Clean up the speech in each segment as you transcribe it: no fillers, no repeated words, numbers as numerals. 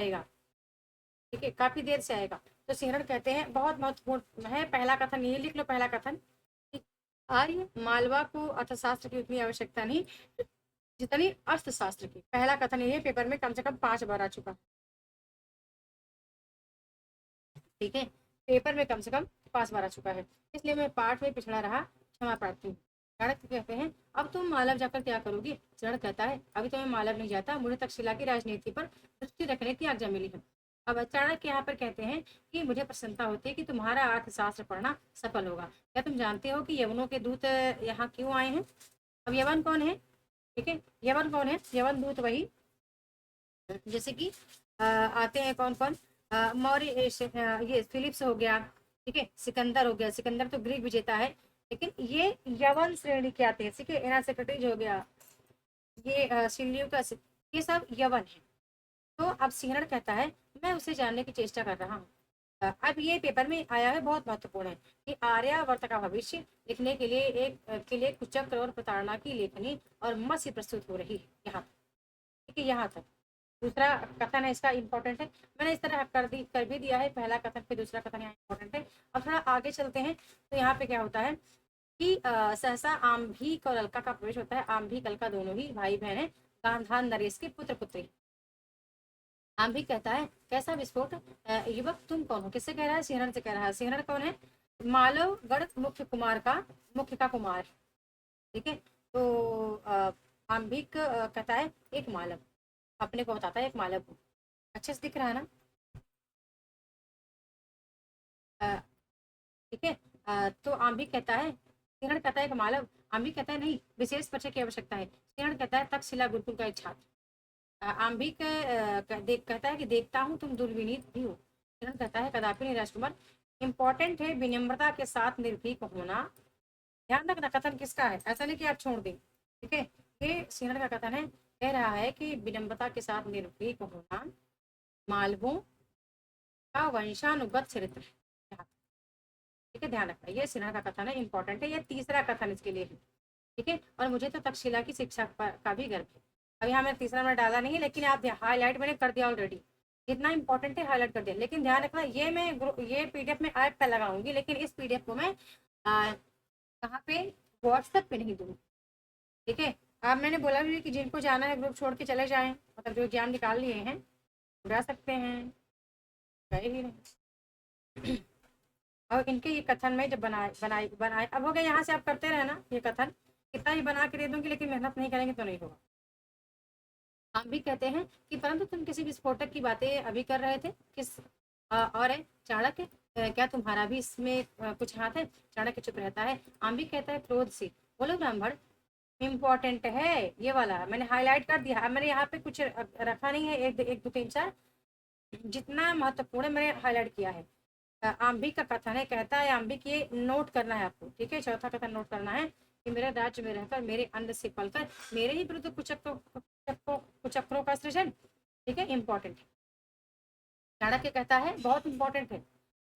आएगा, ठीक है, काफी देर से आएगा। तो सिहरण कहते हैं, बहुत महत्वपूर्ण है पहला कथन, ये लिख लो पहला कथन। आर्य मालवा को अर्थशास्त्र की उतनी आवश्यकता नहीं जितनी अर्थशास्त्र की। पहला कथन ये पेपर में कम से कम 5 बार आ चुका, ठीक है, पेपर में कम से कम 5 बार आ चुका है, इसलिए मैं पाठ में पिछड़ा रहा, क्षमा प्रार्थी हूँ। चाणक्य कहते हैं, अब तुम मालव जाकर क्या करोगी? चरण कहता है, अभी तो मैं मालव नहीं जाता, मुझे तक्षशिला की राजनीति पर दृष्टि रखने की आज्ञा मिली है। अब चाणक्य यहाँ पर कहते हैं कि मुझे प्रसन्नता होती है कि तुम्हारा अर्थशास्त्र पढ़ना सफल होगा। क्या तुम जानते हो कि यवनों के दूत यहाँ क्यों आए हैं? अब यवन कौन है? ठीक है, यवन कौन है? यवन दूत वही, जैसे कि आते हैं कौन कौन, मौर्य, ये फिलिप्स हो गया, ठीक है, सिकंदर हो गया, सिकंदर तो ग्रीक विजेता है, लेकिन ये यवन श्रेणी के आते हैं, ठीक है, एना सेक्रेटरीज हो गया, ये सिल्यूकस, ये सब यवन है। तो अब सिंहरण कहता है, मैं उसे जानने की चेष्टा कर रहा हूँ। अब ये पेपर में आया है, बहुत महत्वपूर्ण है कि आर्यावर्त का भविष्य लिखने के लिए के लिए कुचक्र और प्रताड़ना की लेखनी और मत्स्य प्रस्तुत हो रही है यहाँ, ठीक है, यहाँ तक। दूसरा कथन है इसका इंपॉर्टेंट है, मैंने इस तरह कर भी दिया है, पहला कथन पे दूसरा कथन यहाँ इंपॉर्टेंट है। अब थोड़ा आगे चलते हैं, तो यहाँ पे क्या होता है कि सहसा आम्भीक और अलका का प्रवेश होता है। आम्भीक अलका दोनों ही भाई बहन है, गांधार नरेश के पुत्र पुत्री। आम्भीक कहता है, कैसा विस्फोट? युवक तुम कौन हो? किससे कह रहा है? सिंहरण से कह रहा है। सिंहरण कौन है? मालवगढ़ मुख्य कुमार का, मुख्य का कुमार, ठीक है। तो आम्भीक कहता है एक मालव, अपने को बताता है एक मालव को। अच्छे से दिख रहा है ना? ठीक है। तो आम्बिक कहता है, सिंहण कहता है कि मालव। आम्बिक कहता है नहीं, विशेष परिचय की आवश्यकता है। सिंहण कहता है तक्षशिला गुरुकुल का एक छात्र। आम्बिक कहता है कि देखता हूँ तुम दुर्विनीत भी हो। सिंहण कहता है कदापि नहीं राजकुमार। इंपॉर्टेंट है विनम्रता के साथ निर्भीक होना। ध्यान रखना कथन किसका है, ऐसा नहीं कि आप छोड़ दें, ठीक है। ये सिंहण का कथन है, कह रहा है कि विनम्रता के साथ निर्भीक होना मालवों का वंशानुगत चरित्र है, ठीक है, ध्यान रखना। ये सिन्हा का कथन है, इंपॉर्टेंट है, ये तीसरा कथन इसके लिए है, ठीक है। और मुझे तो तक्षशिला की शिक्षा का भी गर्व है। अब यहाँ मैंने तीसरा मैंने डाला नहीं, लेकिन आप हाईलाइट मैंने कर दिया ऑलरेडी, जितना इंपॉर्टेंट है हाईलाइट कर दिया। लेकिन ध्यान रखना, ये मैं ये पीडीएफ में ऐप पे लगाऊंगी, लेकिन इस पीडीएफ को मैं कहाँ पे, व्हाट्सएप पे नहीं दूंगी, ठीक है। अब मैंने बोला भी कि जिनको जाना है ग्रुप छोड़ के चले जाएं, मतलब जो एग्जाम निकाल लिए हैं जा सकते हैं, गए ही नहीं। और इनके ये कथन में जब बनाए बनाए बनाए, अब हो गया, यहाँ से आप करते रहना ये कथन, कितना ही बना के दे दूंगी, लेकिन मेहनत नहीं करेंगे तो नहीं होगा। हम भी कहते हैं कि परंतु तुम किसी विस्फोटक की बातें अभी कर रहे थे, किस और है चाणक्य, क्या तुम्हारा भी इसमें कुछ हाथ है? चाणक्य चुप रहता है। आम भी कहता है क्रोध से, बोलो ब्राह्मण। इम्पोर्टेंट है ये वाला, मैंने हाईलाइट कर दिया। अब मैंने यहाँ पे कुछ रखा नहीं है, एक एक दो तीन चार, जितना महत्वपूर्ण है मैंने हाईलाइट किया है। आम्बिक का कथन है, कहता है आम्बिक, ये नोट करना है आपको, ठीक है, चौथा कथन नोट करना है कि मेरे राज्य में रहकर, मेरे अन्न से पलकर, मेरे ही विरुद्ध कुचक्रों का सृजन, ठीक है, इंपॉर्टेंट है। चाणक्य कहता है, बहुत इंपॉर्टेंट है।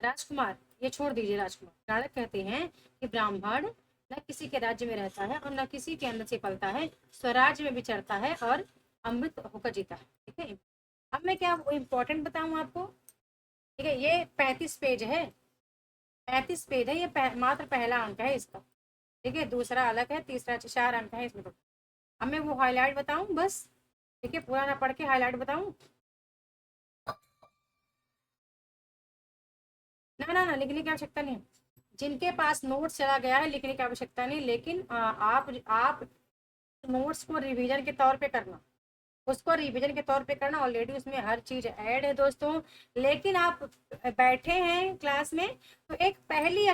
राजकुमार, ये छोड़ दीजिए राजकुमार। चाणक्य कहते हैं कि ब्राह्मण न किसी के राज्य में रहता है और न किसी के अन्न से पलता है, स्वराज्य में विचरता है और अमृत होकर जीता है, ठीक है। अब मैं क्या इंपॉर्टेंट बताऊं आपको, ठीक है, ये 35 पेज है, 35 पेज है, ये मात्र पहला अंक है इसका, ठीक है, दूसरा अलग है, तीसरा 4 अंक है इसमें तो। अब मैं वो हाईलाइट बताऊं बस, ठीक है, पूरा ना पढ़ के हाईलाइट बताऊं? ना लिखने की आवश्यकता नहीं है, जिनके पास नोट्स चला गया है लिखने की आवश्यकता नहीं, लेकिन आप नोट्स को रिवीजन के तौर पे करना, उसको रिवीजन के तौर पे करना, ऑलरेडी उसमें हर चीज ऐड है दोस्तों। लेकिन आप बैठे हैं क्लास में, तो एक पहली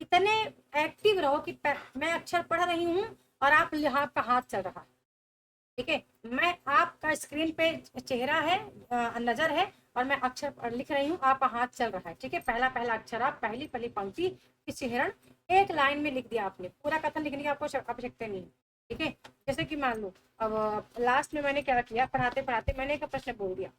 इतने एक्टिव रहो कि मैं अक्षर पढ़ रही हूँ और आप यहाँ आपका हाथ चल रहा है, ठीक है, मैं आपका स्क्रीन पे चेहरा है, नजर है, और मैं अक्षर लिख रही हूँ, आपका हाथ चल रहा है, ठीक है। पहला पहला अक्षर आप पहली पहली पंक्ति की सिहरण एक लाइन में लिख दिया आपने, पूरा कथन लिखने की आपको आवश्यकता नहीं है, ठीक है। जैसे कि मान लो, अब लास्ट में मैंने क्या किया, पढ़ाते पढ़ाते मैंने एक प्रश्न बोल दिया,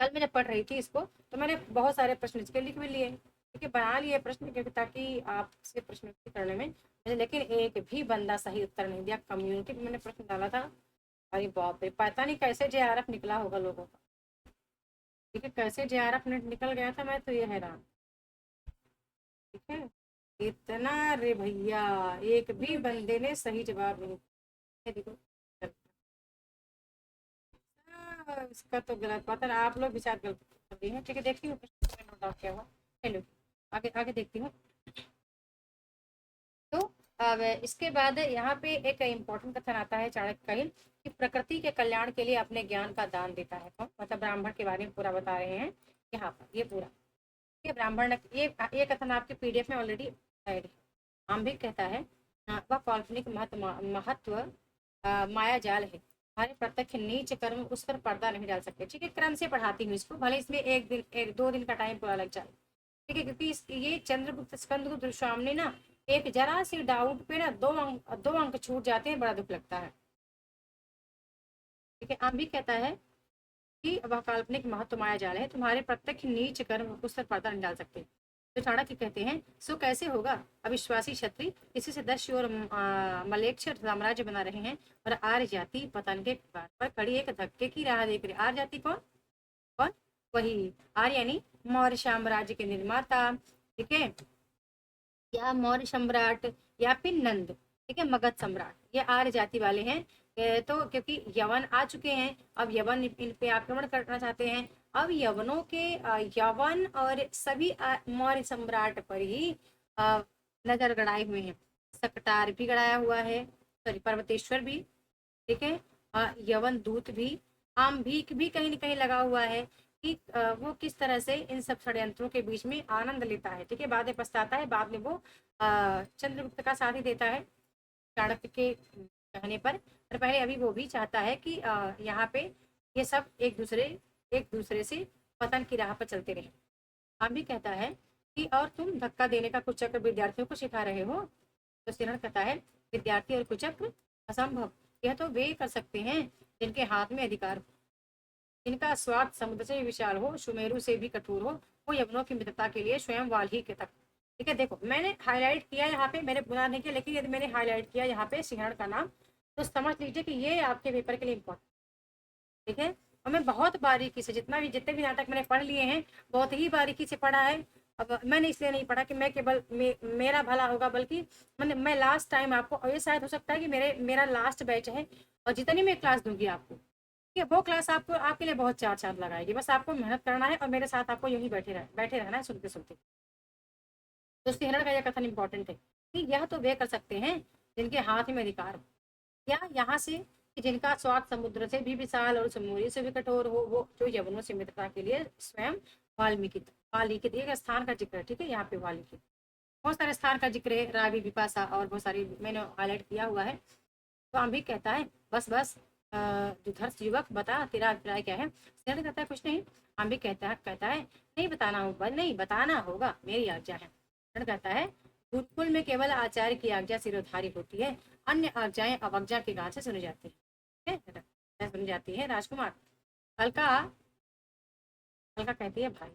कल मैं जब पढ़ रही थी इसको, तो मैंने बहुत सारे प्रश्न इसके लिख भी लिए, ठीक है, बना लिए प्रश्न, क्योंकि ताकि आपसे प्रश्न करने में, लेकिन एक भी बंदा सही उत्तर नहीं दिया। कम्युनिटी में मैंने प्रश्न डाला था, अरे बाप रे, पता नहीं कैसे जेआरएफ निकला होगा लोगों का, ठीक है, कैसे JRF नेट निकल गया था, मैं तो ये हैरान। ठीक है, इतना रे भैया, एक भी बंदे ने सही जवाब नहीं दिया। देखो, इसका तो गलत बात है, आप लोग विचार गलत कर दिए हैं। ठीक है, देखती हूँ नोट डाउन क्या हुआ। चलो आगे आगे देखती हूँ। तो अब इसके बाद यहाँ पे एक इम्पोर्टेंट कथन आता है चाणक्य का ही, कि प्रकृति के कल्याण के लिए अपने ज्ञान का दान देता है कौन, मतलब ब्राह्मण के बारे में पूरा बता रहे हैं यहाँ पर, ये पूरा। ये ब्राह्मण, ये कथन आपके PDF में ऑलरेडी ऐड है। हम भी कहता है वह काल्पनिक महत्व माया जाल है, हमारे प्रत्यक्ष नीच कर्म उस पर पर्दा नहीं डाल सकते। ठीक है, क्रम से पढ़ाती हूँ इसको, भले इसमें एक दो दिन का टाइम पूरा लग जाए। ठीक है, क्योंकि ये चंद्रगुप्त स्कंदगुप्त स्वामी ना, एक जरा सी डाउट पे ना दो अंक छूट जाते हैं, बड़ा दुख लगता है। ठीक है, आप भी कहता है कि वह काल्पनिक महत्व माया जाल है, तुम्हारे प्रत्यक्ष नीच कर्म उस पर पर्दा नहीं डाल सकते। तो चाणक्य कहते हैं, सो कैसे होगा, अविश्वासी क्षत्रिय इसी से दस्यु और मलेच्छ साम्राज्य बना रहे हैं, और आर्य जाति पतन के कगार पर खड़ी एक धक्के की राह देख रही। आर्य जाति कौन, कौन, वही आर्य यानी मौर्य साम्राज्य के निर्माता। ठीक है, या मौर्य सम्राट, या फिर नंद, ठीक है, मगध सम्राट, ये आर्य जाति वाले हैं। तो क्योंकि यवन आ चुके हैं, अब यवन इन पे आक्रमण करना चाहते हैं। अब यवनों के यवन और सभी मौर्य सम्राट पर ही नजर गड़ाए हुए हैं। सकटार भी गड़ाया हुआ है, सॉरी पर्वतेश्वर भी। ठीक है, यवन दूत भी, आम भीख भी कहीं न कहीं लगा हुआ है, कि वो किस तरह से इन सब षड्यंत्रों के बीच में आनंद लेता है। ठीक है, बाद में पछताता है, बाद में वो चंद्रगुप्त का साथ ही देता है चाणक्य के कहने पर पहले अभी वो भी चाहता है कि यहाँ पे ये सब एक दूसरे से पतन की राह पर चलते रहे। हम भी कहता है कि और तुम धक्का देने का कुचक्र विद्यार्थियों को सिखा रहे हो। तो सिरण कहता है, विद्यार्थी और कुचक्र असंभव, यह तो वे कर सकते हैं जिनके हाथ में अधिकार हो, जिनका स्वार्थ समुद्र से विशाल हो, सुमेरु से भी कठोर हो, वो यवनों की मित्रता के लिए स्वयं वाल्ही के तक। ठीक है, देखो मैंने हाईलाइट किया यहाँ पे, मेरे बुरा नहीं किया, लेकिन यदि मैंने हाईलाइट किया यहाँ पे सिंहण का नाम, तो समझ लीजिए कि ये आपके पेपर के लिए इम्पोर्टेंट। ठीक है, और मैं बहुत बारीकी से जितने भी नाटक मैंने पढ़ लिए हैं, बहुत ही बारीकी से पढ़ा है। अब मैंने इसलिए नहीं पढ़ा कि मैं केवल मेरा भला होगा, बल्कि मैं लास्ट टाइम आपको, और ये शायद हो सकता है कि मेरा लास्ट बैच है, और जितनी मैं क्लास दूंगी आपको, ठीक है, वो क्लास आपको आपके लिए बहुत चार चांद लगाएगी। बस आपको मेहनत करना है, और मेरे साथ आपको यूं ही बैठे रहना है, सुनते सुनते। दोस्ती हिरण का यह कथन इंपॉर्टेंट है, कि यह तो वे कर सकते हैं जिनके हाथ में अधिकार हो, या यहाँ से कि जिनका स्वाद समुद्र से भी विशाल और समूरी से भी कठोर हो, वो जो यवनों से मित्रता के लिए स्वयं वाल्मीकि वाल्मीकि एक स्थान का जिक्र है। ठीक है, यहाँ पे वाल्मीकि बहुत सारे स्थान का जिक्र है, रावी विपाशा और बहुत सारी मैंने हाईलाइट किया हुआ है। तो हम भी कहता है, बस बस दुधर्ष युवक बता तेरा अभिप्राय क्या है। शरण कहता है, कुछ नहीं। हम भी कहता है नहीं बताना होगा, नहीं बताना होगा, मेरी आज्ञा है। शरण कहता है, गुरुकुल में केवल आचार्य की आज्ञा सिरोधारी होती है, अन्य आज्ञाएं अवज्ञा के गान से सुनी जाती है। सुनी जाती है। राजकुमार, अलका अलका कहती है, भाई,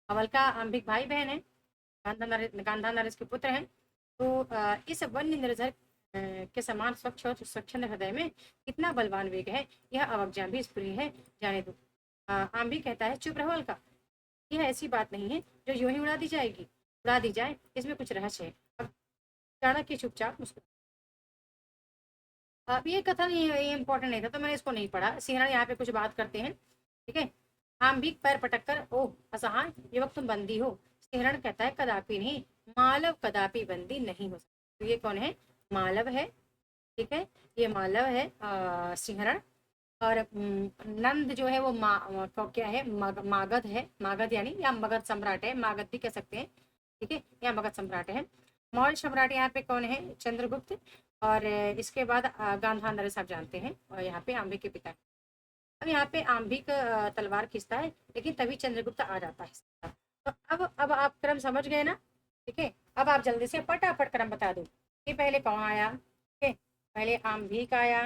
अब अलका अंबिक भाई बहन है, गांधार नरेश के पुत्र हैं। तो इस वन्य निर्झर के समान स्वच्छ और स्वच्छंद हृदय में कितना बलवान वेग है, यह अवज्ञा भी स्प्रिय है, जाने दो। आम भी कहता है, चुप रहो अलका, यह ऐसी बात नहीं है जो यूं ही उड़ा दी जाए, इसमें कुछ रहस्य है। अब चाणक्य चुपचाप मुस्कुरा। अब ये कथन ये इंपॉर्टेंट नहीं था, तो मैंने इसको नहीं पढ़ा। सिंहरण यहाँ पे कुछ बात करते हैं। ठीक है, आम भी पैर पटक कर, ओह असहाय युवक तुम बंदी हो। सिंहरण कहता है, कदापि नहीं, मालव कदापि बंदी नहीं हो सकता। तो ये कौन है, मालव है। ठीक है, ये मालव है सिंहरण। और नंद जो है वो क्या है, मागध है, मागध यानी या मगध सम्राट है, मागध भी कह सकते हैं। ठीक है, या मगध सम्राट है। मौर्य सम्राट यहाँ पे कौन है, चंद्रगुप्त। और इसके बाद गांधार नरेश आप जानते हैं, और यहाँ पे आंबिक के पिता। अब यहाँ पे आंबिक तलवार खींचता है, लेकिन तभी चंद्रगुप्त आ जाता है। तो अब आप क्रम समझ गए ना। ठीक है, अब आप जल्दी से फटाफट क्रम बता दो कि पहले कौन आया। ठीक है, पहले आंबिक आया,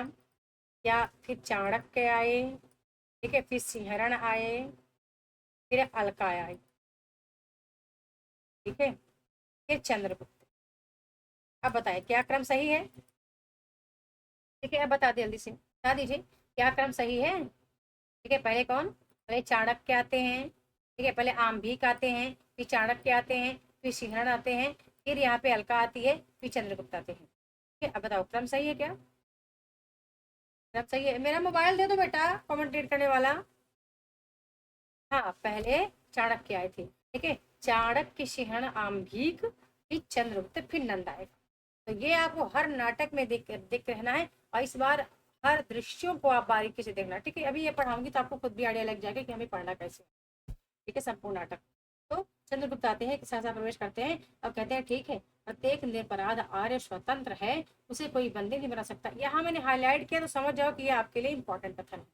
या फिर चाणक्य आए, ठीक है, फिर सिंहरण आए, फिर अलका आए, ठीक है, फिर चंद्रगुप्त। अब बताए क्या क्रम सही है। ठीक है, अब बता दे जल्दी से, बता दीजिए क्या क्रम सही है। ठीक है, पहले कौन, पहले चाणक्य आते हैं, ठीक है, पहले आंभिक आते हैं, फिर चाणक्य आते हैं, फिर सिंहरण आते हैं, फिर यहाँ पे अलका आती है, फिर चंद्रगुप्त आते हैं। ठीक है, अब बताओ क्रम सही है क्या? क्रम सही है? मेरा मोबाइल दे दो बेटा, कमेंटेट करने वाला। हाँ, पहले चाणक्य आए थे। ठीक है, चाणक्य, सिंहण, आंभिक, फिर चंद्रगुप्त, फिर नंद आएगा। तो ये आपको हर नाटक में देख रहना है, और इस बार हर दृश्यों को आप बारीकी से देखना। ठीक है, अभी ये पढ़ाऊंगी तो आपको खुद भी आइडिया लग जाएगा कि हमें पढ़ना कैसे है। ठीक है, संपूर्ण नाटक। तो चंद्रगुप्त आते हैं, सहसा प्रवेश करते हैं, अब कहते हैं ठीक है, प्रत्येक निरपराध आर्य स्वतंत्र है, उसे कोई बंदी नहीं बना सकता। यहाँ मैंने हाईलाइट किया तो समझ जाओ कि ये आपके लिए इंपॉर्टेंट कथन है।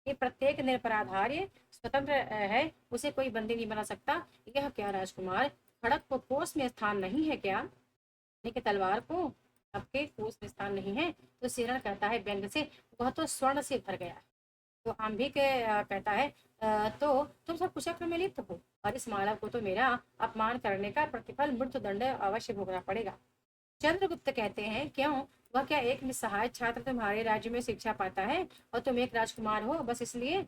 ये प्रत्येक निरपराध आर्य स्वतंत्र है, उसे कोई बंदी नहीं बना सकता। यह क्या राजकुमार, खड़क को कोस में स्थान नहीं है क्या? के तलवार को आपके कोस में स्थान नहीं है? तो सिरण कहता है व्यंग से, वह तो स्वर्ण से भर गया है। तो आंभिक कहता है तो तुम सब कुशल में लिप्त हो, और इस मालव को तो मेरा अपमान करने का प्रतिफल मृत्यु दंड अवश्य भोगना पड़ेगा। चंद्रगुप्त कहते हैं क्यों, वह क्या एक निस्सहाय छात्र तुम्हारे राज्य में शिक्षा पाता है, और तुम एक राजकुमार हो, बस इसलिए?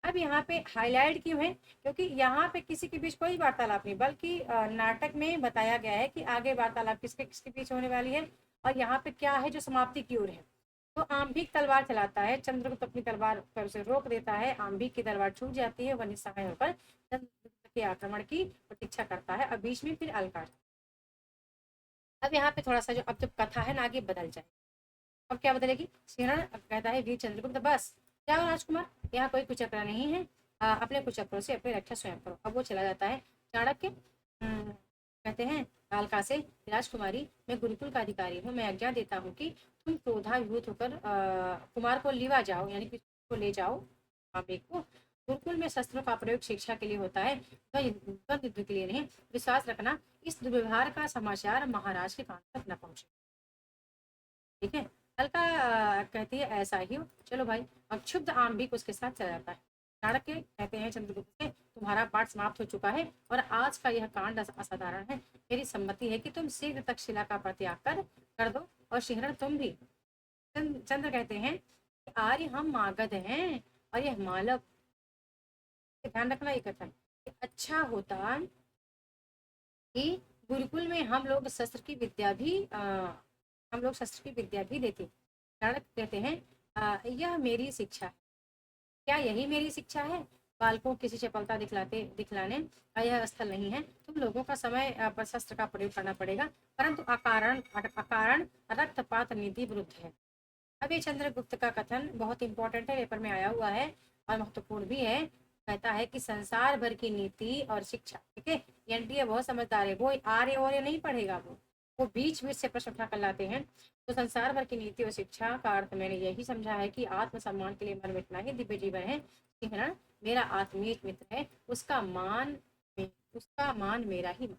अब यहाँ पे हाईलाइट क्यों है? क्योंकि यहाँ पे किसी के बीच कोई वार्तालाप नहीं, बल्कि नाटक में बताया गया है कि आगे वार्तालाप किसके किसके बीच होने वाली है, और यहाँ पे क्या है जो समाप्ति की ओर है। तो आंभिक तलवार चलाता है, चंद्रगुप्त अपनी तलवार पर उसे रोक देता है, आंभिक की तलवार छूट जाती है, वह निस्सहाय होकर चंद्रगुप्त के आक्रमण की प्रतीक्षा करता है, और बीच में फिर अलका। अब यहाँ पे थोड़ा सा जो अब जब कथा है ना आगे बदल जाए। अब क्या बदलेगी? सिंहरण कहता है वीर चंद्रगुप्त बस जाओ राजकुमार, यहाँ कोई कुचक्र नहीं है, अपने कुचक्रों से अपनी रक्षा स्वयं करो। अब वो चला जाता है। चाणक्य कहते हैं अलका से, राजकुमारी मैं गुरुकुल का अधिकारी हूँ, मैं आज्ञा देता हूँ कि तुम क्रोधाभिभूत होकर कुमार को लिवा जाओ, यानी कि को ले जाओ आंबिक को। गुरुकुल में शस्त्रों का प्रयोग शिक्षा के लिए होता है, द्वंद्व युद्ध के लिए नहीं। विश्वास रखना, इस दुर्व्यवहार का समाचार महाराज के कान तक न पहुंचे। ठीक है, अलका कहती है ऐसा ही हो, चलो भाई। अब क्षुब्ध आंबिक उसके साथ चला जाता है। चाणक्य कहते हैं चंद्रगुप्त से, तुम्हारा पाठ समाप्त हो चुका है, और आज का यह कांड असाधारण है। मेरी सम्मति है कि तुम शीघ्र तक्षशिला का परित्याग कर दो, और सिंहरण तुम भी। चंद्र कहते हैं कि आर्य हम मागध हैं, और यह मालव। ध्यान रखना ये कथन, अच्छा होता कि गुरुकुल में हम लोग शस्त्र की विद्या भी देते। चाणक्य कहते हैं यह मेरी शिक्षा है। क्या यही मेरी शिक्षा है? बालकों किसी चपलता दिखलाने का यह स्थल नहीं है। तुम लोगों का समय पर शस्त्र का प्रयोग करना पड़ेगा, परंतु अकारण रक्तपात नीति विरुद्ध है। अब ये चंद्रगुप्त का कथन बहुत इंपॉर्टेंट है, पेपर में आया हुआ है और महत्वपूर्ण भी है। कहता है कि संसार भर की नीति और शिक्षा, ठीक है, एनडीए बहुत समझदार है, वो आर्य और नहीं पढ़ेगा, वो बीच बीच से प्रश्न उठा कर लाते हैं। तो संसार भर की नीति और शिक्षा का अर्थ मैंने यही समझा है कि आत्मसम्मान के लिए मर मिटना ही दिव्य जीवन है। सिंहरण मेरा आत्मीय मित्र है, उसका मान मेरा ही मान।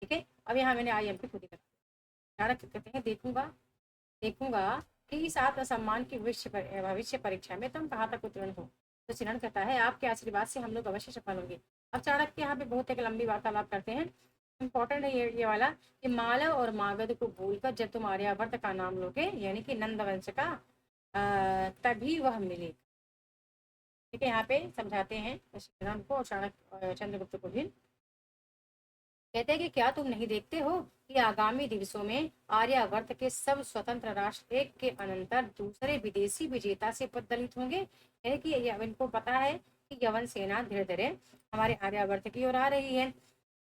ठीक है, अब यहाँ मैंने आई एम पी खुद ही करा। चाणक्य कहते हैं देखूंगा देखूंगा कि इस आत्मसम्मान की भविष्य परीक्षा में तुम कहाँ तक उत्तीर्ण हो। तो सिंहरण कहता है आपके आशीर्वाद से हम लोग अवश्य सफल होंगे। अब चाणक्य यहाँ पे बहुत एक लंबी वार्तालाप करते हैं। इंपॉर्टेंट है ये वाला कि मालव और मागध को भूलकर जब तुम आर्यावर्त का नाम लोगे, यानी कि नंद वंश का, तभी वह मिलेगा। ठीक है, यहाँ पे समझाते हैं श्रीराम को और चाणक्य चंद्रगुप्त को भी। कहते हैं कि क्या तुम नहीं देखते हो कि आगामी दिवसों में आर्यावर्त के सब स्वतंत्र राष्ट्र एक के अनंतर दूसरे विदेशी विजेता से दलित होंगे। यानी कि इनको पता है कि यवन सेना धीरे धीरे हमारे आर्यावर्त की ओर आ रही है।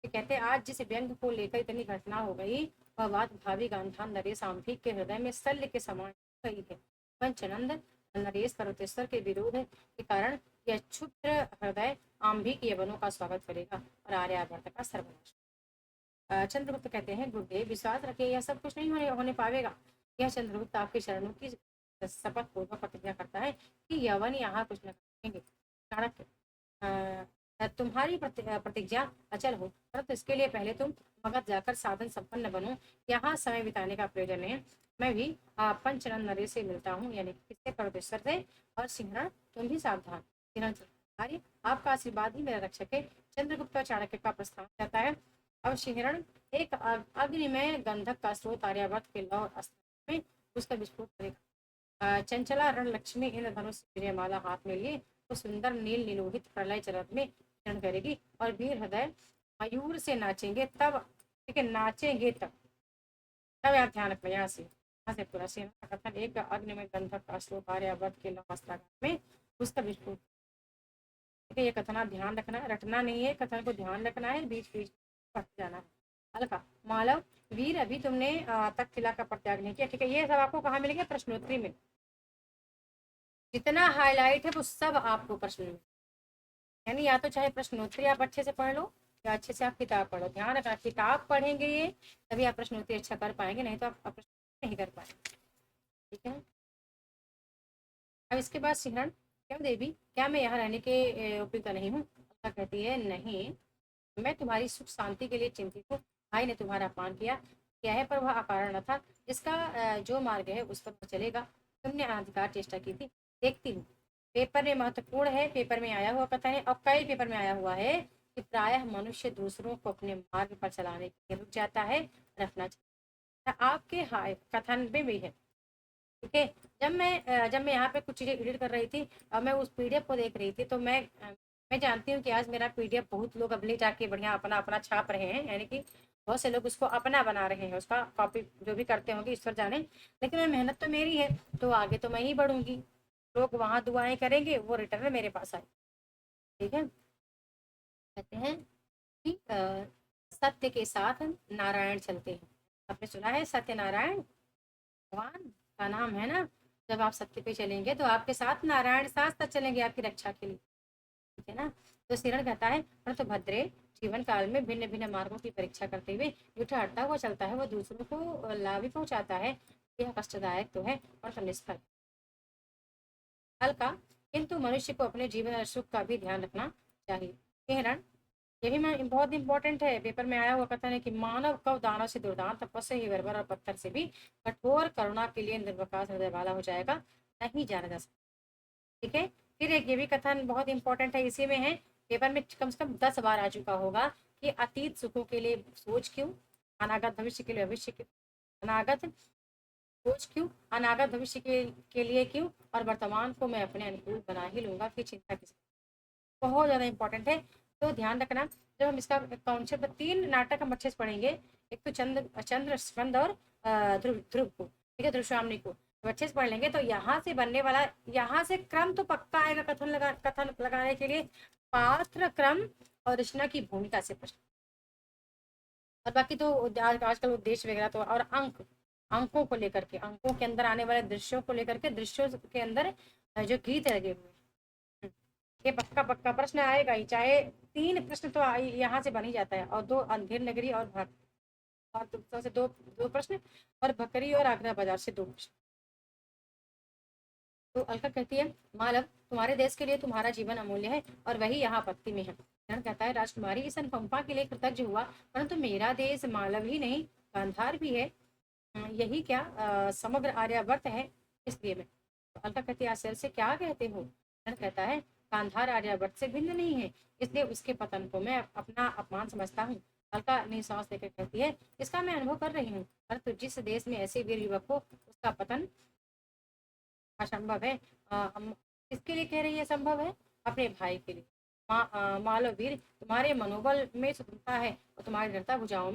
कहते हैं आज जिस व्यंग को लेकर इतनी घटना हो गई, वह बात भावी गांधार नरेश आंभिक के हृदय में शल्य के समान गई है। पंचनंद नरेश पर्वतेश्वर के विरोध के कारण यह क्षुद्र हृदय आंभिक यवनों का स्वागत करेगा और आर्यावर्त का सर्वनाश। चंद्रगुप्त कहते हैं गुरुदेव विश्वास रखिए, यह सब कुछ नहीं होने पाएगा। यह चंद्रगुप्त आपके शरणों की शपथ पूर्वक प्रतिज्ञा करता है कि यवन यहाँ कुछ न करेंगे। चाणक्य तुम्हारी प्रतिज्ञा अचल हो, परंतु इसके लिए पहले तुम मगध जाकर साधन संपन्न बनो, यहाँ समय बिताने का प्रयोजन है। मैं भी पंचनंद नरेश से मिलता हूँ, यानी किससे? पर्वतेश्वर से। और सिंहरण तुम भी सावधान। सिंहरण आपका आशीर्वाद ही मेरा रक्षक है। चंद्रगुप्त चाणक्य का प्रस्थान रहता है। अब सिंहरण एक अग्निमय गंधक का स्रोत आर्यावर्त के लौ अस्त्र में उसका विस्फोट करेगा। चंचला रण लक्ष्मी इन धनुष माला हाथ में लिए तो सुंदर नील नीलोहित प्रलय जलद में क्षण करेगी और वीर हृदय मयूर से नाचेंगे तब, ठीक है, नाचेंगे तब। तब आप ध्यान रखना यहाँ से पूरा सेना का कथन एक अग्नि में गंधक का श्लोक आर्यावर्त के लवस्त्रागार में उसका विस्फोट। ठीक है, ये कथन आप ध्यान रखना है, रटना नहीं है, कथन को ध्यान रखना है, बीच बीच पढ़ जाना है। अलका मालव वीर अभी तुमने तक्षशिला का परित्याग नहीं किया। ठीक है, ये सब आपको कहाँ मिलेंगे? प्रश्नोत्तरी में। जितना हाईलाइट है वो सब आपको प्रश्न में, यानी या तो चाहे प्रश्नोत्तरी आप अच्छे से पढ़ लो या अच्छे से आप किताब पढ़ो। ध्यान रखना, किताब पढ़ेंगे ये तभी आप प्रश्नोत्तरी अच्छा कर पाएंगे, नहीं तो आप प्रश्न नहीं कर पाएंगे। ठीक है, अब इसके बाद सिहरण, क्या देवी क्या मैं यहाँ रहने के उपयुक्त नहीं हूँ? कहती है नहीं, मैं तुम्हारी सुख शांति के लिए चिंतित हूँ। भाई ने तुम्हारा अपमान किया है, पर वह अकारण न था। जिसका जो मार्ग है उस पर चलेगा। तुमने अनाधिकार चेष्टा की थी, देखती हूँ। पेपर में महत्वपूर्ण है, पेपर में आया हुआ कथन है, और कई पेपर में आया हुआ है कि प्रायः मनुष्य दूसरों को अपने मार्ग पर चलाने के लिए रुक जाता है, रखना चाहिए। आपके हाय कथन में भी है। ठीक है, जब मैं यहाँ पे कुछ चीजें एडिट कर रही थी और मैं उस पीडीएफ को देख रही थी, तो मैं जानती हूँ कि आज मेरा पीडीएफ बहुत लोग अब ले जाके बढ़िया अपना अपना छाप रहे हैं, यानी कि बहुत से लोग उसको अपना बना रहे हैं, उसका कॉपी जो भी करते होंगे ईश्वर जाने। लेकिन मैं मेहनत तो मेरी है, तो आगे तो मैं ही बढ़ूंगी। लोग वहां दुआएं करेंगे, वो रिटर्न मेरे पास आए। ठीक है, कहते हैं कि सत्य के साथ नारायण चलते हैं। आपने सुना है सत्यनारायण भगवान का नाम है ना? जब आप सत्य पे चलेंगे तो आपके साथ नारायण साथ साथ चलेंगे आपकी रक्षा के लिए। ठीक है ना? तो सिरण कहता है परंतु भद्रे जीवन काल में भिन्न भिन्न मार्गों की परीक्षा करते हुए जूठा हटता हुआ चलता है, वो दूसरों को लाभ भी पहुंचाता है। यह कष्टदायक तो है और निष्फल। हल्का, किंतु मनुष्य को अपने जीवन और सुख का भी ध्यान रखना चाहिए। हिरण, ये भी बहुत इंपॉर्टेंट है, पेपर में आया हुआ कथन है कि मानव कव दानव से दुर्दान, तपस्या ही बर्बर और पत्थर से भी कठोर करुणा के लिए निर्विकार हृदय वाला हो जाएगा, नहीं जाना जा सकता। ठीक है, फिर एक ये भी कथन बहुत इंपॉर्टेंट है, इसी में है, पेपर में कम से कम 10 बार आ चुका होगा कि अतीत सुखों के लिए सोच क्यों, अनागत भविष्य के लिए भविष्य के अनागत सोच क्यों, अनागत भविष्य के लिए क्यों, और वर्तमान को मैं अपने अनुकूल बना ही लूंगा, फिर चिंता किस। बहुत ज्यादा इंपॉर्टेंट है, तो ध्यान रखना। जब हम इसका कॉन्सेप्ट 3 नाटक हम अच्छे से पढ़ेंगे, एक तो चंद्र स्कंद और ध्रुव ध्रुव को, ठीक है, ध्रुवश्यामनी को तो अच्छे से पढ़ लेंगे, तो यहाँ से बनने वाला, यहाँ से क्रम तो पक्का आएगा कथन लगाने के लिए, पात्र क्रम और रचना की भूमिका से प्रश्न। और बाकी तो आजकल उद्देश्य वगैरह तो, और अंकों को लेकर के, अंकों के अंदर आने वाले दृश्यों को लेकर के, दृश्यों के अंदर जो गीत लगे हुए, ये पक्का पक्का प्रश्न आएगा ही, चाहे 3 प्रश्न तो यहाँ से बन ही जाता है, और 2 अंधेर नगरी और और से दो दो प्रश्न, और बकरी और आगरा बाजार से 2 प्रश्न। तो अलका कहती है मालव तुम्हारे देश के लिए तुम्हारा जीवन अमूल्य है और वही यहाँ आपत्ति में है। कर्ण कहता है राजकुमारी इस अनुकंपा के लिए कृतज्ञ हुआ, परंतु मेरा देश मालव ही नहीं गांधार भी है, यही क्या समग्र आर्यावर्त है, इसलिए मैं। तो अलका कहती है आश्चर्य से क्या कहते हो? कर्ण कहता है गांधार आर्यावर्त से भिन्न नहीं है, इसलिए उसके पतन को मैं अपना अपमान समझता हूँ। अलका निश्वास लेकर कहती है इसका मैं अनुभव कर रही हूँ, परंतु जिस देश में ऐसे वीर युवक हो उसका पतन असंभव है। हम किसके लिए कह रही है संभव है? अपने भाई के लिए। मालो वीर तुम्हारे मनोबल में स्वतंत्रता है और तुम्हारी दृढ़ता भुजाओं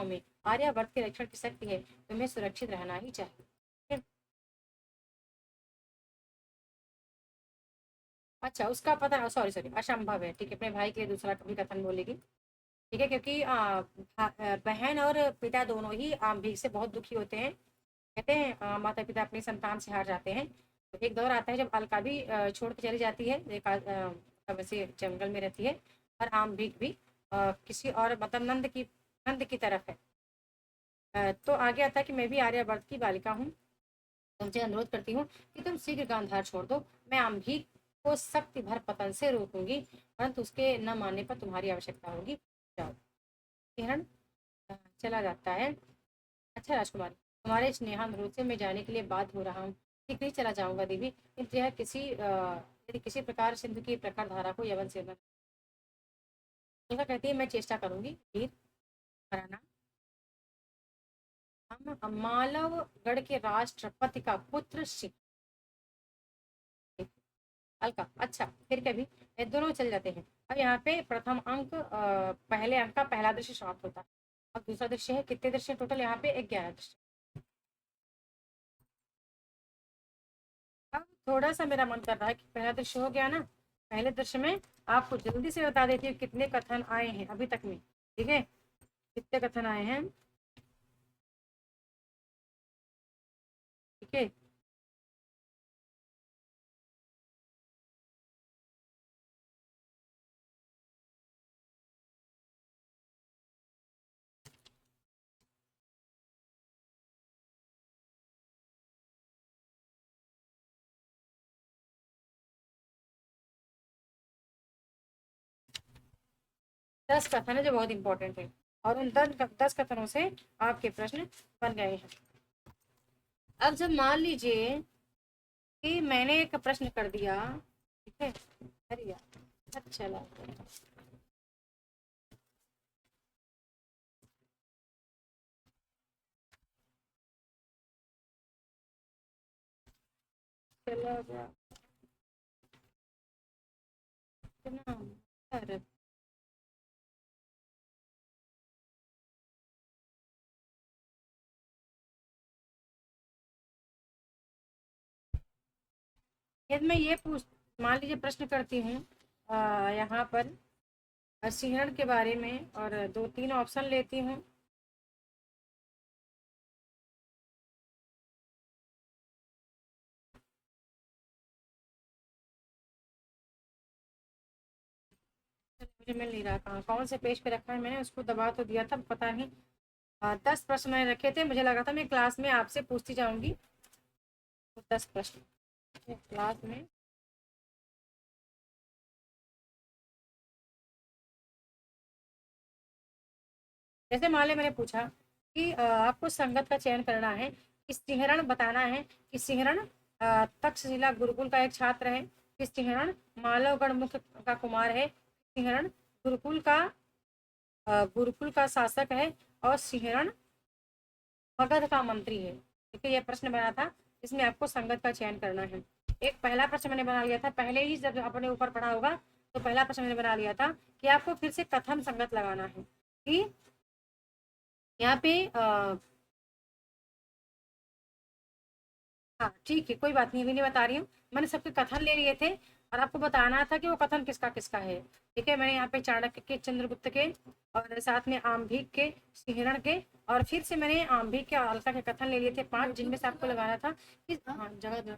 में आर्यावर्त के रक्षण की शक्ति है, तुम्हें सुरक्षित रहना ही चाहिए। ठीक है? अच्छा, उसका पता, सॉरी सॉरी, असंभव है, ठीक है, अपने भाई के लिए दूसरा कभी कथन बोलेगी। ठीक है, क्योंकि बहन और पिता दोनों ही भीख से बहुत दुखी होते हैं। कहते हैं माता पिता अपनी संतान से हार जाते हैं। तो एक दौर आता है जब अलका भी छोड़ के चली जाती है, वैसे जंगल में रहती है, और आम भीख भी किसी और मतलब नंद की तरफ है। तो आगे आता है कि मैं भी आर्यावर्त की बालिका हूँ, तुमसे अनुरोध करती हूँ कि तुम शीघ्र गांधार छोड़ दो, मैं आम भीख को शक्ति भर पतन से रोकूंगी, परंतु उसके न मानने पर तुम्हारी आवश्यकता होगी, जाओ। हिरण चला जाता है। अच्छा राजकुमारी, तुम्हारे स्नेहानुरोध से मैं जाने के लिए बाध्य हो रहा हूँ, ठीक नहीं चला जाऊंगा देवी, किंतु यह यदि किसी प्रकार सिंधु की प्रखर धारा को यवन से उनका कहती है मैं चेष्टा करूंगी वीर हराना। हम मालव गढ़ के राष्ट्रपति का पुत्र सिंह, हल्का, अच्छा फिर कभी ये दोनों चल जाते हैं। अब यहाँ पे प्रथम अंक पहले अंक का पहला दृश्य समाप्त होता है। अब दूसरा दृश्य है, कितने दृश्य टोटल यहाँ पे? 11 दृश्य। अब थोड़ा सा मेरा मन कर रहा है कि पहला दृश्य हो गया ना, पहले दृश्य में आपको जल्दी से बता देती हूँ कितने कथन आए हैं अभी तक में, ठीक है, कितने कथन आए हैं, ठीक है। 10 कथन है जो बहुत इंपॉर्टेंट है, और उन 10 कथनों से आपके प्रश्न बन गए हैं। अब जब मान लीजिए कि मैंने एक प्रश्न कर दिया, ठीक है, अरे यार अच्छा लगा, चला गया इतना, अरे यदि मैं ये पूछ, मान लीजिए प्रश्न करती हूँ यहाँ पर सिंहरण के बारे में, और दो तीन ऑप्शन लेती हूँ। मुझे मिल नहीं रहा, कहाँ कौन से पेज पे रखा है मैंने, उसको दबा तो दिया था, पता नहीं। 10 प्रश्न मैंने रखे थे, मुझे लगा था मैं क्लास में आपसे पूछती जाऊंगी, तो 10 प्रश्न क्लास में। जैसे मान लिया मैंने पूछा कि आपको संगत का चयन करना है, कि सिंहरण बताना है कि सिंहरण तक्षशिला गुरुकुल का एक छात्र है, कि सिंहरण मालवगढ़ मुख्य का कुमार है, सिंहरण गुरुकुल का गुरुकुल का शासक है, और सिंहरण मगध का मंत्री है। देखिए ये प्रश्न बना था, इसमें आपको संगत का चयन करना है। एक पहला प्रश्न मैंने बना लिया था पहले ही, जब आपने ऊपर पढ़ा होगा तो पहला प्रश्न मैंने बना लिया था कि आपको फिर से कथन संगत लगाना है, कि यहाँ पे हाँ ठीक है, कोई बात नहीं, अभी नहीं बता रही हूँ। मैंने सबके कथन ले लिए थे, और आपको बताना था कि वो कथन किसका किसका है, ठीक है। मैंने यहाँ पे चाणक्य के, चंद्रगुप्त के, और साथ में आम्भिक के, सिंहरण के, और फिर से मैंने आम्भिक के और अलका के कथन ले लिए थे 5, जिनमें से आपको लगाना था कि हाँ जगह,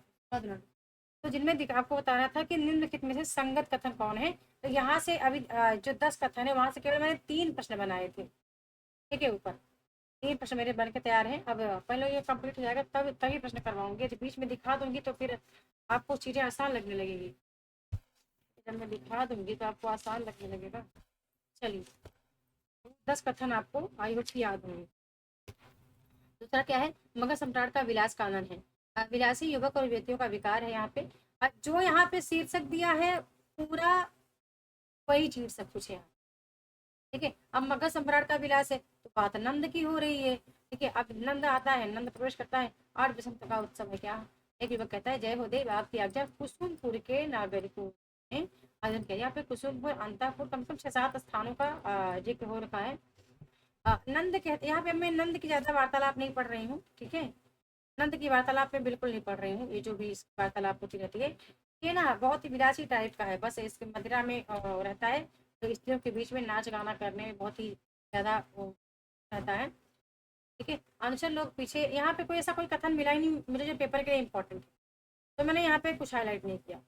तो जिनमें आपको बताना था कि निम्नलिखित में से संगत कथन कौन है। तो यहाँ से अभी जो 10 कथन है, वहां से केवल मैंने 3 प्रश्न बनाए थे, ठीक है, ऊपर 3 प्रश्न मेरे बन के तैयार हैं। अब पहले ये कंप्लीट हो जाएगा, तब तभी प्रश्न करवाऊंगी, जब बीच में दिखा दूंगी तो फिर आपको चीजें आसान लगने लगेगी, जब मैं दिखा दूंगी तो आपको आसान लगने लगेगा। चलिए, 10 कथन आपको आई होप याद होंगे। दूसरा क्या है? मगध सम्राट का विलास कानन है। विलासी युवक और युवतियों का विकार है यहाँ पे। जो यहाँ पे शीर्षक दिया है पूरा वही चीज सब कुछ है, ठीक है। अब मगध सम्राट का विलास है तो बात नंद की हो रही है, ठीक है। अब नंद आता है, नंद प्रवेश करता है, 8 बसंत का उत्सव है क्या? एक युवक कहता है, जय हो देव, आपकी आज्ञा, कुसुमपुर के नागरिकों ने आयोजन किया। यहाँ पे कुसुमपुर, अंतापुर, कम से कम 6-7 स्थानों का जिक्र हो रखा है। नंद कहते, यहाँ पे मैं नंद की ज्यादा वार्तालाप नहीं पढ़ रही हूँ, ठीक है। नंद की वार्तालाप में बिल्कुल नहीं पढ़ रही हूँ, ये जो भी इस वार्तालाप होती रहती है, ये ना बहुत ही विलासी टाइप का है, बस इसके मदिरा में रहता है, तो स्त्रियों के बीच में नाच गाना करने में बहुत ही ज्यादा वो रहता है, ठीक है। अनुचर लोग पीछे, यहाँ पे कोई ऐसा कोई कथन मिला ही नहीं मुझे जो पेपर के लिए इंपॉर्टेंट है, तो मैंने यहाँ पे कुछ हाईलाइट नहीं किया,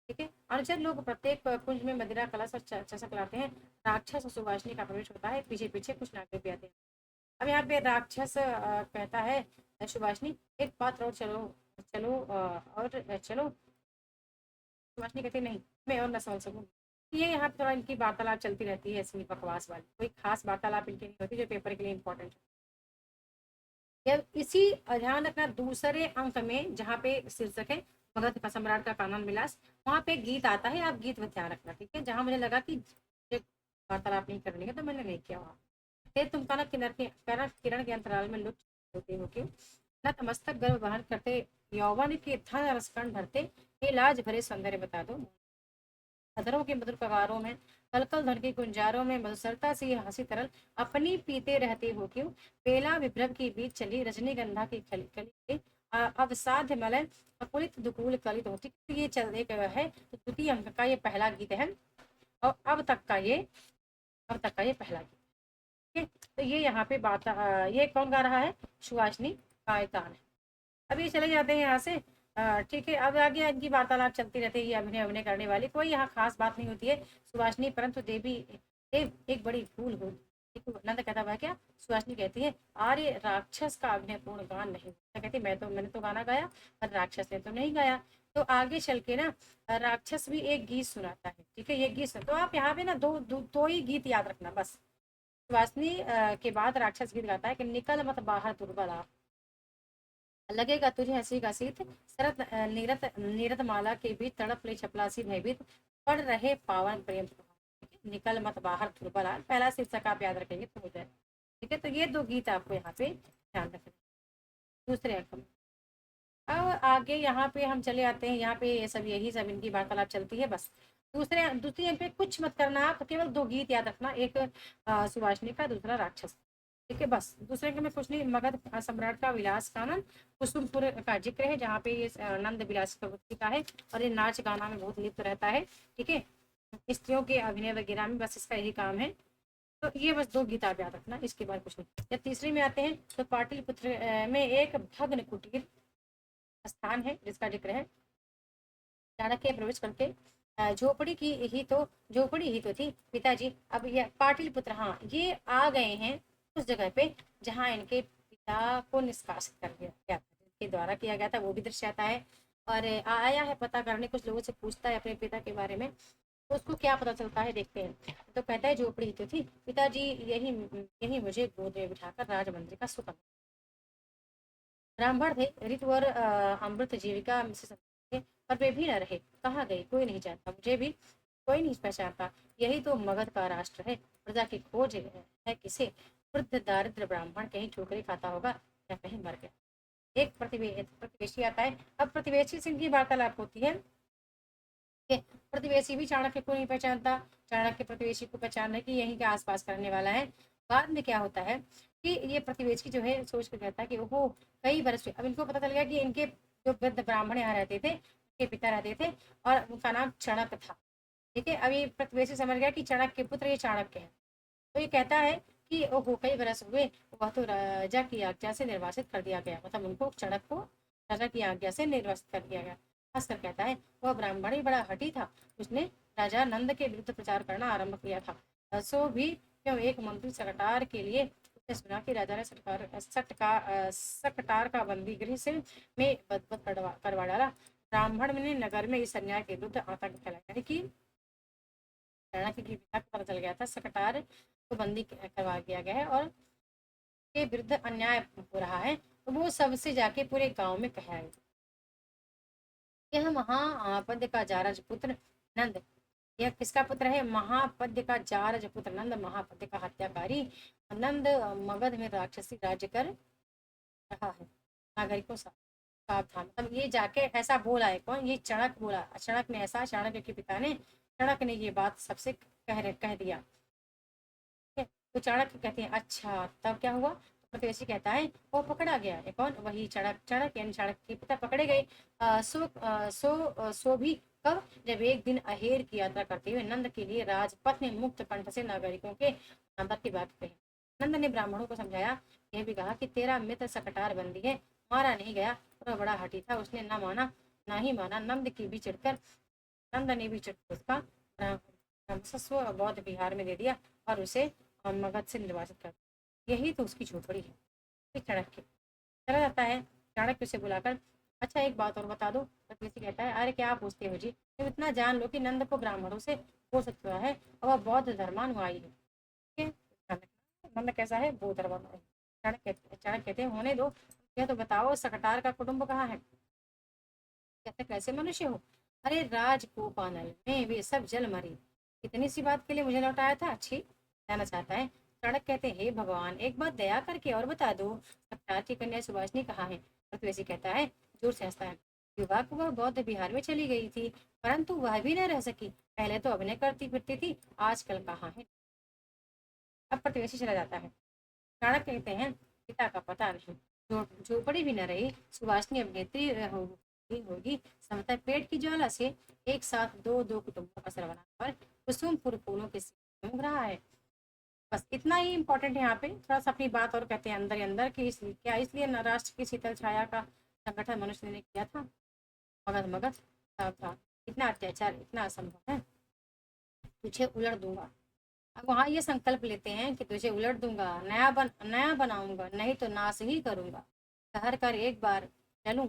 ठीक है। अनुचर लोग प्रत्येक कुंज में मदिरा कलश और चषक लाते हैं, राक्षस और सुभाषनी का प्रवेश होता है, पीछे पीछे कुछ नागरिक भी आते हैं। अब यहाँ पे राक्षस कहता है सुभाषनी, एक बात और, चलो चलो और चलो, सुभाषनी कहती नहीं, मैं और न समझ सकूँ। ये यहाँ पे थोड़ा इनकी वार्तालाप चलती रहती है, ऐसी बकवास वाली, कोई खास वार्तालाप इनकी नहीं होती जो पेपर के लिए इंपॉर्टेंट है। इसी ध्यान रखना, दूसरे अंक में जहाँ पे शीर्षक है मगध का सम्राट का कानन विलास, वहाँ पे गीत आता है, आप गीत में ध्यान रखना, ठीक है। जहाँ मुझे लगा कि वार्तालाप नहीं करनी है तो मैंने नहीं किया वहाँ। फिर तुम कनक किरण के अंतराल में लुप्त होते हो के नतमस्तक गर्भ वहन करते, यौवन के धन रसकण भरते, ये लाज भरे सौंदर्य बता दो। अधरों के मधुर कगारों में, कलकल धन की गुंजारों में मधुरता सी हंसी तरल अपनी पीते रहते हो क्यों। बेला विभ्रम की बीच चली रजनीगंधा की खली कली अवसाध्य मलय अकुलित दुकूल कलित होती। तो ये चल एक है तो द्वितीय अंक का ये पहला गीत है और अब तक का ये पहला गीत। ठीक है, तो ये यहाँ पे बात ये कौन गा रहा है, सुहासिनी गायकार है। अभी चले जाते हैं यहाँ से। ठीक है, अब आगे इनकी वार्तालाप चलती रहती है। ये अभिनय अभिनय करने वाली कोई यहाँ खास बात नहीं होती है सुभाषनी, परंतु देवी देव एक बड़ी भूल हो। नंद कहता हुआ क्या, सुहासिनी कहती है आर्य राक्षस का अभिनय पूर्ण गान नहीं होता। कहती मैंने तो गाना गाया पर राक्षस ने तो नहीं गाया। तो आगे चल के ना राक्षस भी एक गीत सुनाता है। ठीक है, ये गीत सुन तो आप यहाँ पे ना दो ही गीत याद रखना बस। सुहासिनी के बाद राक्षस गीत गाता है कि निकल मत बाहर दुर्बला, लगेगा तुझे हंसी का सीत, शरत नीरत माला के बीच तड़प ले चपलासी भयभीत, पढ़ रहे पावन प्रेम प्रभाव। निकल मत बाहर ध्रुवला, पहला शीर्षक आप याद रखेंगे तो हो जाए। ठीक है, तो ये दो गीत आपको यहाँ पे ध्यान रखना। दूसरे अंक में अब आगे यहाँ पे हम चले आते हैं। यहाँ पे ये सब यही सब इनकी वार्तालाप चलती है बस। दूसरे अंक पे कुछ मत करना, आप केवल दो गीत याद रखना, एक सुभाषिनी का, दूसरा राक्षस। ठीक है, बस दूसरे अंक में कुछ नहीं। मगध सम्राट का विलास कानन कुसुमपुर का जिक्र है, जहाँ पे ये नंद विलास का है और ये नाच गाना में बहुत लिप्त रहता है। ठीक है, स्त्रियों के अभिनय वगैरह में बस इसका यही काम है। तो ये बस दो गीत आप याद रखना, इसके बाद कुछ नहीं। या तीसरी में आते हैं तो पाटलिपुत्र में एक भग्न कुटीर स्थान है जिसका जिक्र है। चाणक्य प्रवेश करके झोपड़ी ही तो थी पिताजी। अब ये पाटिलपुत्र, हाँ ये आ गए हैं उस जगह पे जहाँ इनके पिता को निष्कासित कर दिया गया था, जिनके द्वारा किया गया था वो भी दृश्य आता है। और आया है पता करने, कुछ लोगों से पूछता है अपने पिता के बारे में, तो उसको क्या पता चलता है देखते हैं। तो कहता है झोपड़ी ही तो थी पिताजी, यही यही मुझे गोद में बिठाकर राजमंदिर का सुख। ब्राह्मण थे, ऋतु और अमृत जीविका से थे, पर वे भी न रहे। कहाँ गए कोई नहीं जानता, मुझे भी कोई नहीं पहचानता। यही तो मगध का राष्ट्र है, प्रजा की खोज है किसे। वृद्ध दारिद्र ब्राह्मण कहीं ठोकरे खाता होगा या कहीं मर गया। एक प्रतिवेशी आता है। अब प्रतिवेशी से इनकी वार्तालाप होती है कि प्रतिवेशी भी चाणक्य को नहीं पहचानता, चाणक्य प्रतिवेशी को पहचान है कि यहीं के आसपास करने वाला है। बाद में क्या होता है कि ये प्रतिवेशी जो है सोच कर कहता है कि वो कई वर्ष, अब इनको पता चल गया कि इनके जो वृद्ध ब्राह्मण यहाँ रहते थे उनके पिता रहते थे और उनका नाम चणक था। ठीक है, अब ये प्रतिवेशी समझ गया कि चणक के पुत्र ये चाणक्य है। तो ये कहता है कि ओहो कई बरस हुए, वह तो राजा की आज्ञा से निर्वासित कर दिया गया, मतलब उनको चणक को राजा की आज्ञा से निर्वासित कर दिया गया। हंसकर कहता है वह ब्राह्मण ही बड़ा हठी था, उसने राजा नंद के विरुद्ध प्रचार करना आरंभ किया था। सो भी क्यों एक मंत्री सकटार के लिए उसने सुना कि राजा ने सकटार का बंदी गृह से में बदबद करवा डाला। ब्राह्मण ने नगर में इस अन्याय के विरुद्ध आतंक फैलाया, यानी कि चाणक्य की पिता को पता चल गया था सकटार को बंदी करवा दिया गया है और के विरुद्ध अन्याय हो रहा है। तो वो सबसे जाके पूरे गांव में कहा है। यह महापद्य का जारज पुत्र नंद, यह किसका पुत्र है, महापद्य का जारज पुत्र नंद, महापद्य का हत्याकारी नंद मगध में राक्षसी राज्य कर रहा है। नागरिकों सावधान, मतलब ये जाके ऐसा बोला है कौन, ये चणक बोला। चणक ने ऐसा, चाणक्य के पिता ने, चणक ने ये बात सबसे कह दिया। तो चाणक्य कहते हैं अच्छा तब क्या हुआ। तो प्रतिवेशी कहता है वो पकड़ा गया है। कौन, वही चणक, चणक यानी चाणक्य के पिता पकड़े गए। सो भी कब, जब एक दिन अहेर की यात्रा करते हुए नंद के लिए राजपथ ने मुक्त कंठ से नागरिकों के नंबर की बात कही। नंद ने ब्राह्मणों को समझाया, यह भी कहा कि तेरा मित्र सकटार बंदी है, मारा नहीं गया, वह बड़ा हठी था, उसने न माना ना ही माना। नंद की भी चिढ़कर, नंद ने भी चिढ़कर उसका ब्रह्मस्व बौद्ध बिहार में दे दिया और उसे मगध से निर्वासित कर। यही तो उसकी झोपड़ी है। फिर चाणक्य चला जाता है, चाणक्य से बुलाकर अच्छा एक बात और बता दो। प्रतिवेशी कहता है अरे क्या पूछते हो जी, तुम इतना जान लो कि नंद को ब्राह्मणों से हो सकता है और वह बौद्ध धर्मानुयायी है। ठीक है, नंद कैसा है, बौद्ध धर्मानुयायी। चाणक्य कहते हैं होने दो, यह तो बताओ सकटार का कुटुंब कहाँ है। कहते कैसे मनुष्य हो, अरे राजकोपानल में वे सब जल मरी, इतनी सी बात के लिए मुझे लौटाया था, अच्छी जाना चाहता है। चाणक्य कहते हे भगवान एक बात दया करके और बता दो, सकटार की कन्या सुभाषिनी कहाँ है। प्रतिवेशी कहता है जोर से हंसता है, विवाह को वह बौद्ध बिहार में चली गई थी, परंतु वह भी न रह सकी। पहले तो अभिनय करती फिरती थी, आजकल कहाँ है। अब प्रतिवेशी चला जाता है। चाणक्य कहते हैं पिता का पता नहीं, झोपड़ी भी न रही, सुवासिनी अभिनेत्री होगी। समतल पेट की ज्वाला से एक साथ दो दो कुटुंबों का सर्वनाश पर कुसुमपुर फूलों के घूम रहा है। बस इतना ही इम्पोर्टेंट है यहाँ पे। थोड़ा सा अपनी बात और कहते हैं अंदर ही अंदर कि क्या इसलिए राष्ट्र की शीतल छाया का संगठन मनुष्य ने किया था। मगध मगध था, इतना अत्याचार इतना असंभव है, तुझे उलट दूंगा। अब वहाँ ये संकल्प लेते हैं कि तुझे उलट दूंगा, नया बनाऊंगा, नहीं तो नाश ही करूंगा। ठहर कर एक बार चलूं,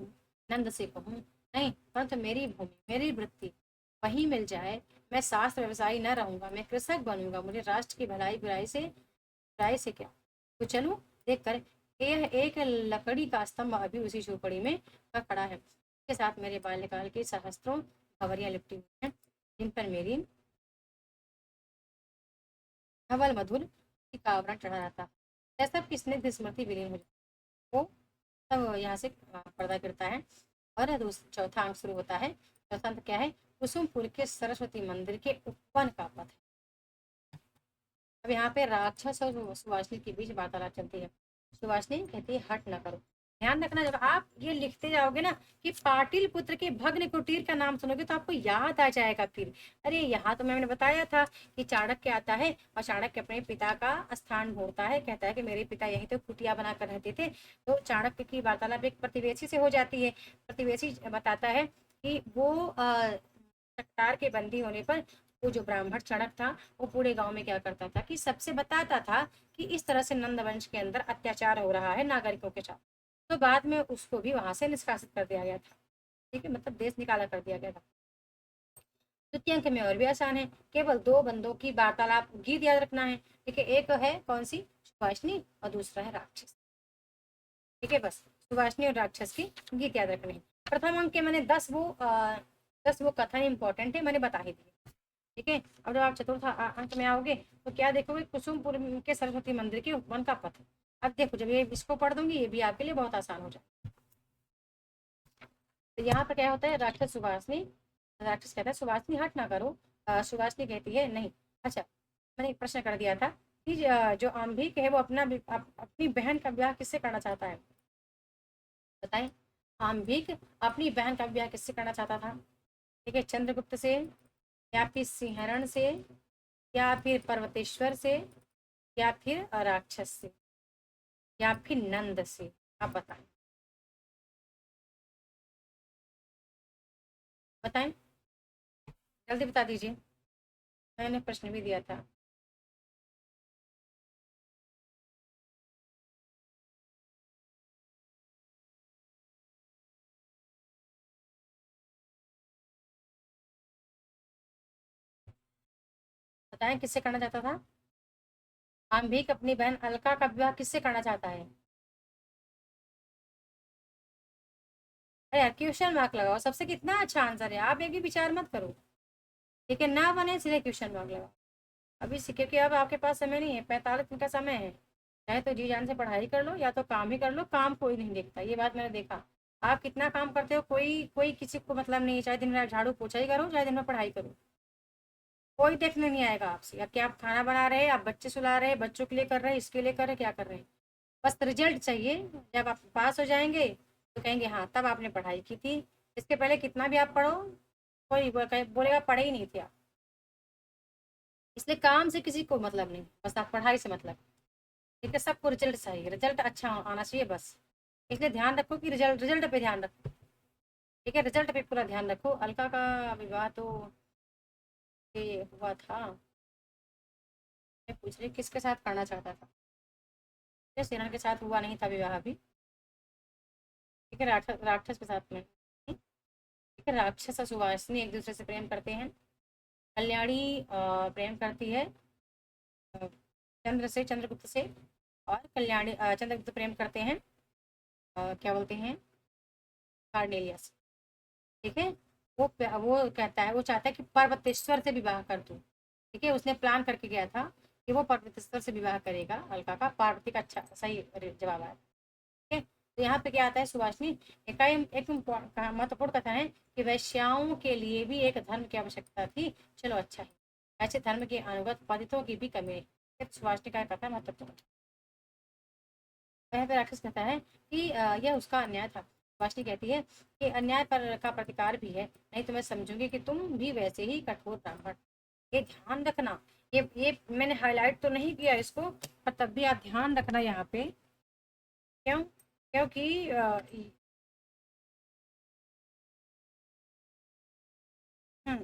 नंद से कहूँ नहीं, परंतु मेरी भूमि मेरी वृत्ति वहीं मिल जाए। मैं शास्त्र व्यवसायी न रहूंगा, मैं कृषक बनूंगा। मुझे राष्ट्र की बुराई से क्या। तो चलूं देख कर, यह एक लकड़ी का स्तंभ अभी उसी झोपड़ी में का खड़ा है। इसके साथ मेरे बाल्यकाल की सहस्त्रों खबरियां लिपटी हुई हैं, जिन पर मेरी धवल मधुर का आवरण चढ़ा रहता है। सब की स्निग्ध स्मृति विलीन हो जाती है। वो सब यहाँ से पर्दा गिरता है और चौथा अंक शुरू होता है। चौथा अंक क्या है? कुसुमपुर के सरस्वती मंदिर के उपवन का पथ है। अब यहाँ पे राक्षस और सुवासिनी के बीच वार्तालाप चलती है। सुवासिनी कहती है हट न करो। ध्यान रखना, जब आप ये लिखते जाओगे ना कि पाटिल पुत्र के भग्न कुटीर का नाम सुनोगे तो आपको याद आ जाएगा फिर, अरे यहाँ तो मैंने बताया था कि चाणक्य आता है और चाणक्य अपने पिता का स्थान ढूंढता है, कहता है कि मेरे पिता यहीं तो कुटिया बनाकर रहते थे। तो चाणक्य की वार्तालाप एक प्रतिवेशी से हो जाती है। प्रतिवेशी बताता है कि वो सरकार के बंदी होने पर वो जो ब्राह्मण चणक था वो पूरे गांव में क्या करता था कि सबसे बताता था कि इस तरह से नंद वंश के अंदर अत्याचार हो रहा है नागरिकों के साथ। तो बाद में उसको भी वहां से निष्कासित कर दिया गया था। ठीक है, मतलब देश निकाला कर दिया गया था। द्वितीय अंक में और भी आसान है, केवल दो बंदों की वार्तालाप गीत याद रखना है। ठीक है, एक है कौन सी? सुभाषिनी, और दूसरा है राक्षस। ठीक है, बस सुभाषिनी और राक्षस की गीत याद रखने हैं। प्रथम अंक के मैंने 10 वो कथन इंपॉर्टेंट है, मैंने बता ही दिए। ठीक है, अब जब आप चतुर्थ अंक में आओगे तो क्या देखोगे? कुसुमपुर के सरस्वती मंदिर के उपवन का पथ। अब देखो, जब ये इसको पढ़ दूंगी ये भी आपके लिए बहुत आसान हो जाए। तो यहाँ पर क्या होता है? राक्षस सुभाषनी, राक्षस कहता है सुभाषनी हट ना करो। सुभाषनी कहती है नहीं। अच्छा, मैंने एक प्रश्न कर दिया था कि जो अम्भिक है वो अपनी बहन का ब्याह किससे करना चाहता है? बताएं। अम्भिक अपनी बहन का ब्याह किससे करना चाहता था? ठीक है, चंद्रगुप्त से, या फिर सिंहरण से, या फिर पर्वतेश्वर से, या फिर राक्षस से, या फिर नंद से? आप बताएं, बताएं, जल्दी बता दीजिए। मैंने प्रश्न भी दिया था। बताएं किससे करना चाहता था? अम्बिक अपनी बहन अलका का विवाह किससे करना चाहता है? अरे यार, क्वेश्चन मार्क लगाओ, सबसे कितना अच्छा आंसर है, आप एक भी विचार मत करो। ठीक है, ना बने सीधे क्वेश्चन मार्क लगाओ। अभी क्योंकि अब आपके पास समय नहीं है, 45 दिन का समय है। चाहे तो जी जान से पढ़ाई कर लो या तो काम ही कर लो, काम कोई नहीं देखता, ये बात मैंने देखा। आप कितना काम करते हो, कोई कोई किसी को मतलब नहीं है, चाहे दिन में झाड़ू पोछा ही करो चाहे दिन में पढ़ाई करो, कोई देखने नहीं आएगा आपसे। या क्या आप खाना बना रहे हैं, आप बच्चे सुला रहे हैं, बच्चों के लिए कर रहे हैं, इसके लिए कर रहे हैं, क्या कर रहे हैं? बस रिजल्ट चाहिए। जब आप पास हो जाएंगे तो कहेंगे हाँ तब आपने पढ़ाई की थी। इसके पहले कितना भी आप पढ़ो, कोई बोलेगा पढ़े ही नहीं थे आप। इसलिए काम से किसी को मतलब नहीं, बस आप पढ़ाई से मतलब। ठीक है, सबको रिजल्ट चाहिए, रिजल्ट अच्छा आना चाहिए बस। इसलिए ध्यान रखो कि रिजल्ट रिजल्ट पे ध्यान रखो। ठीक है, रिजल्ट पे पूरा ध्यान रखो। अलका का विवाह तो ये हुआ था, मैं पूछ रही किसके साथ करना चाहता था? सेना के साथ हुआ नहीं था विवाह अभी। ठीक है, राक्षस के साथ में। ठीक है, राक्षस और सुवासिनी एक दूसरे से प्रेम करते हैं। कल्याणी प्रेम करती है चंद्रगुप्त से। और चंद्रगुप्त प्रेम करते हैं क्या बोलते हैं, कार्नेलियस। ठीक है, वो कहता है, वो चाहता है कि पर्वतेश्वर से विवाह कर दूं। ठीक है, उसने प्लान करके गया था कि वो पर्वतेश्वर से विवाह करेगा अलका का। पार्वती का अच्छा सही जवाब आया। ठीक है, तो यहाँ पे क्या आता है सुभाषनी, एक महत्वपूर्ण कथन है कि वैश्याओं के लिए भी एक धर्म की आवश्यकता थी। चलो अच्छा है, ऐसे धर्म के अनुगत पतितों की भी कमी नहीं। सुभाषनी का कथन महत्वपूर्ण। वह पे राक्षस कहता है कि यह उसका अन्याय था। सुभाषनी कहती है कि अन्याय पर का प्रतिकार भी है, नहीं तो मैं समझूंगी कि तुम भी वैसे ही कठोर ब्राह्मण। ये ध्यान रखना, ये मैंने हाईलाइट तो नहीं किया इसको, पर तब भी आप ध्यान रखना यहाँ पे। क्यों? क्योंकि हम्म,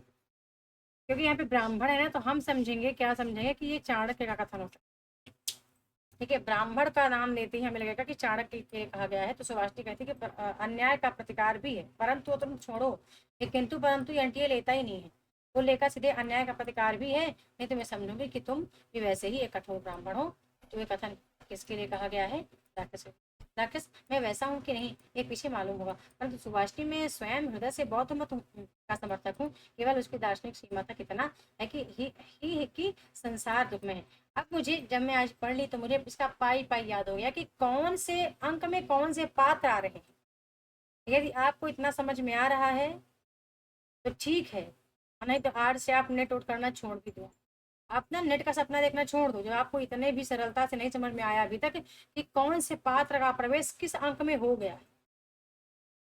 क्योंकि यहाँ पे ब्राह्मण है ना, तो हम समझेंगे, क्या समझेंगे कि ये चाणक्य का कथन होता है। ठीक है, ब्राह्मण का नाम लेते ही हमें लगेगा कि चाणक्य के कहा गया है। तो सुभाषनी कहती है कि अन्याय का प्रतिकार भी है, परंतु वो तुम छोड़ो, ये किंतु परंतु एनटीए लेता ही नहीं है। वो लेकर सीधे अन्याय का प्रतिकार भी है, नहीं तो मैं समझूंगी कि तुम भी वैसे ही एक कठोर ब्राह्मण हो। तो ये कथन किसके लिए कहा गया है? राक्षस। राक्षस मैं वैसा हूँ कि नहीं ये पीछे मालूम होगा, परंतु सुभाषनी में स्वयं हृदय से बौद्ध मत का समर्थक हूँ। केवल उसकी दार्शनिक सीमा तक इतना है कि ही कि संसार दुख में है। अब मुझे जब मैं आज पढ़ ली तो मुझे इसका पाई पाई याद हो गया कि कौन से अंक में कौन से पात्र आ रहे हैं। यदि आपको इतना समझ में आ रहा है तो ठीक है, नहीं तो आज से आप नेट आउट करना छोड़ भी दो। आप ना नेट का सपना देखना छोड़ दो, जो आपको इतने भी सरलता से नहीं समझ में आया अभी तक कि कौन से पात्र का प्रवेश किस अंक में हो गया।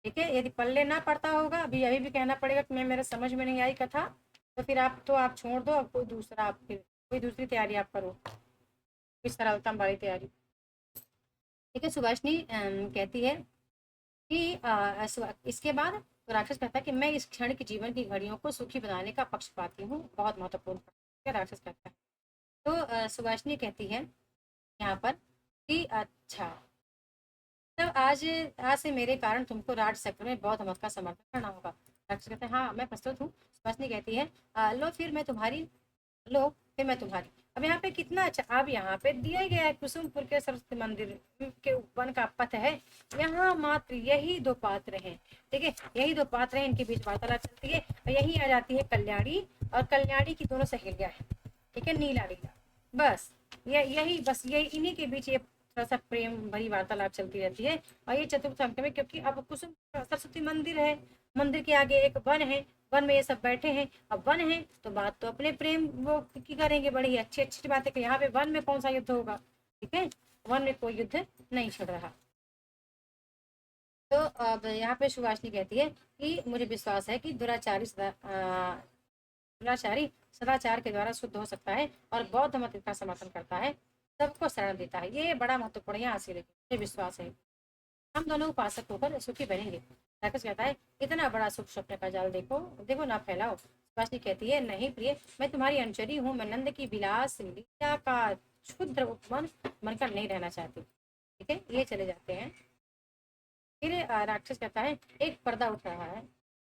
ठीक है, यदि पल्ले ना पड़ता होगा अभी अभी भी कहना पड़ेगा कि मैं, मेरे समझ में नहीं आई कथा, तो फिर आप तो आप छोड़ दो, अब कोई दूसरा आप फिर कोई दूसरी तैयारी आप करो, कोई सरलता वाली तैयारी। ठीक है, सुभाषनी कहती है कि इसके बाद तो राक्षस कहता है कि मैं इस क्षण के जीवन की घड़ियों को सुखी बनाने का पक्ष पाती हूँ। बहुत महत्वपूर्ण है, राक्षस कहता है। तो सुभाषनी कहती है यहाँ पर कि अच्छा, तब आज आज से मेरे कारण तुमको राज सेक्टर में बौद्ध मत का समर्थन करना होगा। राक्षस कहते हैं हाँ मैं प्रस्तुत हूँ। सुभाषनी कहती है लो फिर मैं तुम्हारी, लो फिर मैं तुम्हारी। अब यहाँ पे कितना अच्छा, अब यहाँ पे दिया गया है कुसुमपुर के सरस्वती मंदिर के वन का पथ है। यहाँ मात्र यही दो पात्र हैं। ठीक है, यही दो पात्र हैं, इनके बीच वार्तालाप चलती है और यही आ जाती है कल्याणी, और कल्याणी की दोनों सहेलियां हैं। ठीक है, नीला नीला, बस यही बस यही इन्हीं के बीच ये थोड़ा सा प्रेम भरी वार्तालाप चलती रहती है। और ये चतुर्थ अंक में, क्योंकि अब कुसुम सरस्वती मंदिर है, मंदिर के आगे एक वन है, वन में ये सब बैठे हैं। अब वन है तो बात तो अपने प्रेम वो की करेंगे, बड़ी अच्छी अच्छी बात है कि यहाँ पे वन में कौन सा युद्ध होगा। ठीक है, वन में कोई युद्ध नहीं छिड़ रहा। तो अब यहाँ पे सुभाषनी कहती है कि मुझे विश्वास है कि दुराचारी सदाचार के द्वारा शुद्ध हो सकता है और बौद्ध मत का समर्थन करता है, सबको शरण देता है। ये बड़ा महत्वपूर्ण है, यहाँ से मुझे विश्वास है हम दोनों उपासक होकर सुखी बनेंगे। राकेश कहता है इतना बड़ा शुभ स्वप्न का जाल देखो देखो ना फैलाओ। सुभाषनी कहती है नहीं प्रिय, मैं तुम्हारी अनुचरी हूँ, मैं नंद की विलास लीला का क्षुद्र उपमान बनकर नहीं रहना चाहती। ठीक है, ये चले जाते हैं। फिर राक्षस कहता है एक पर्दा उठ रहा है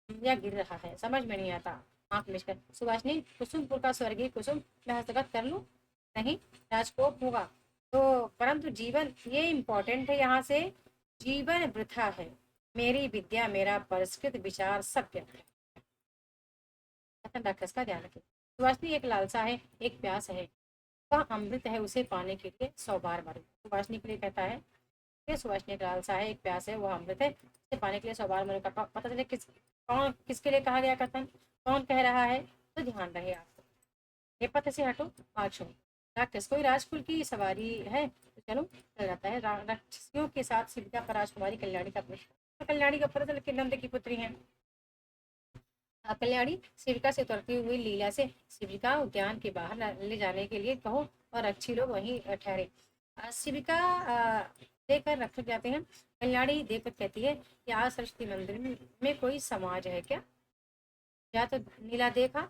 या गिर रहा है, समझ में नहीं आता। आंख मिचकर सुभाषनी कुसुमपुर का स्वर्गीय कुसुम मैं हस्तगत कर लूं? नहीं, राजकोप होगा तो, परंतु जीवन ये इम्पोर्टेंट है यहाँ से, जीवन वृथा है, मेरी विद्या मेरा परिष्कृत विचार सब व्यर्थ है। कथन राक्षस का ध्यान रखें। सुभाषनी एक लालसा है, एक प्यास है, वह अमृत है, उसे पाने के लिए 100 बार मरो। सुभाषनी के लिए कहता है कि सुभाषनी एक लालसा है, एक प्यास है, वह अमृत है, उसे पाने के लिए 100 बार मरो का पता चले कौन किसके लिए कहा गया कथन, कौन कह रहा है, तो ध्यान रहे आपको। ये पथ से हटो, आँख छोड़ो। राक्षस कोई राजकुल की सवारी है तो चलो, चल जाता है। राक्षसियों के साथ सीता पर राजकुमारी कल्याणी का प्रश्न। कल्याणी का पता चला कि नंद की पुत्री है। कल्याणी शिविका से उतरती हुई लीला से शिविका उद्यान के बाहर ले जाने के लिए कहो और अच्छी लोग वहीं ठहरे। शिविका देकर रख जाते हैं। कल्याणी देखकर कहती है कि आज सरस्वती मंदिर में कोई समाज है क्या? या तो नीला देखा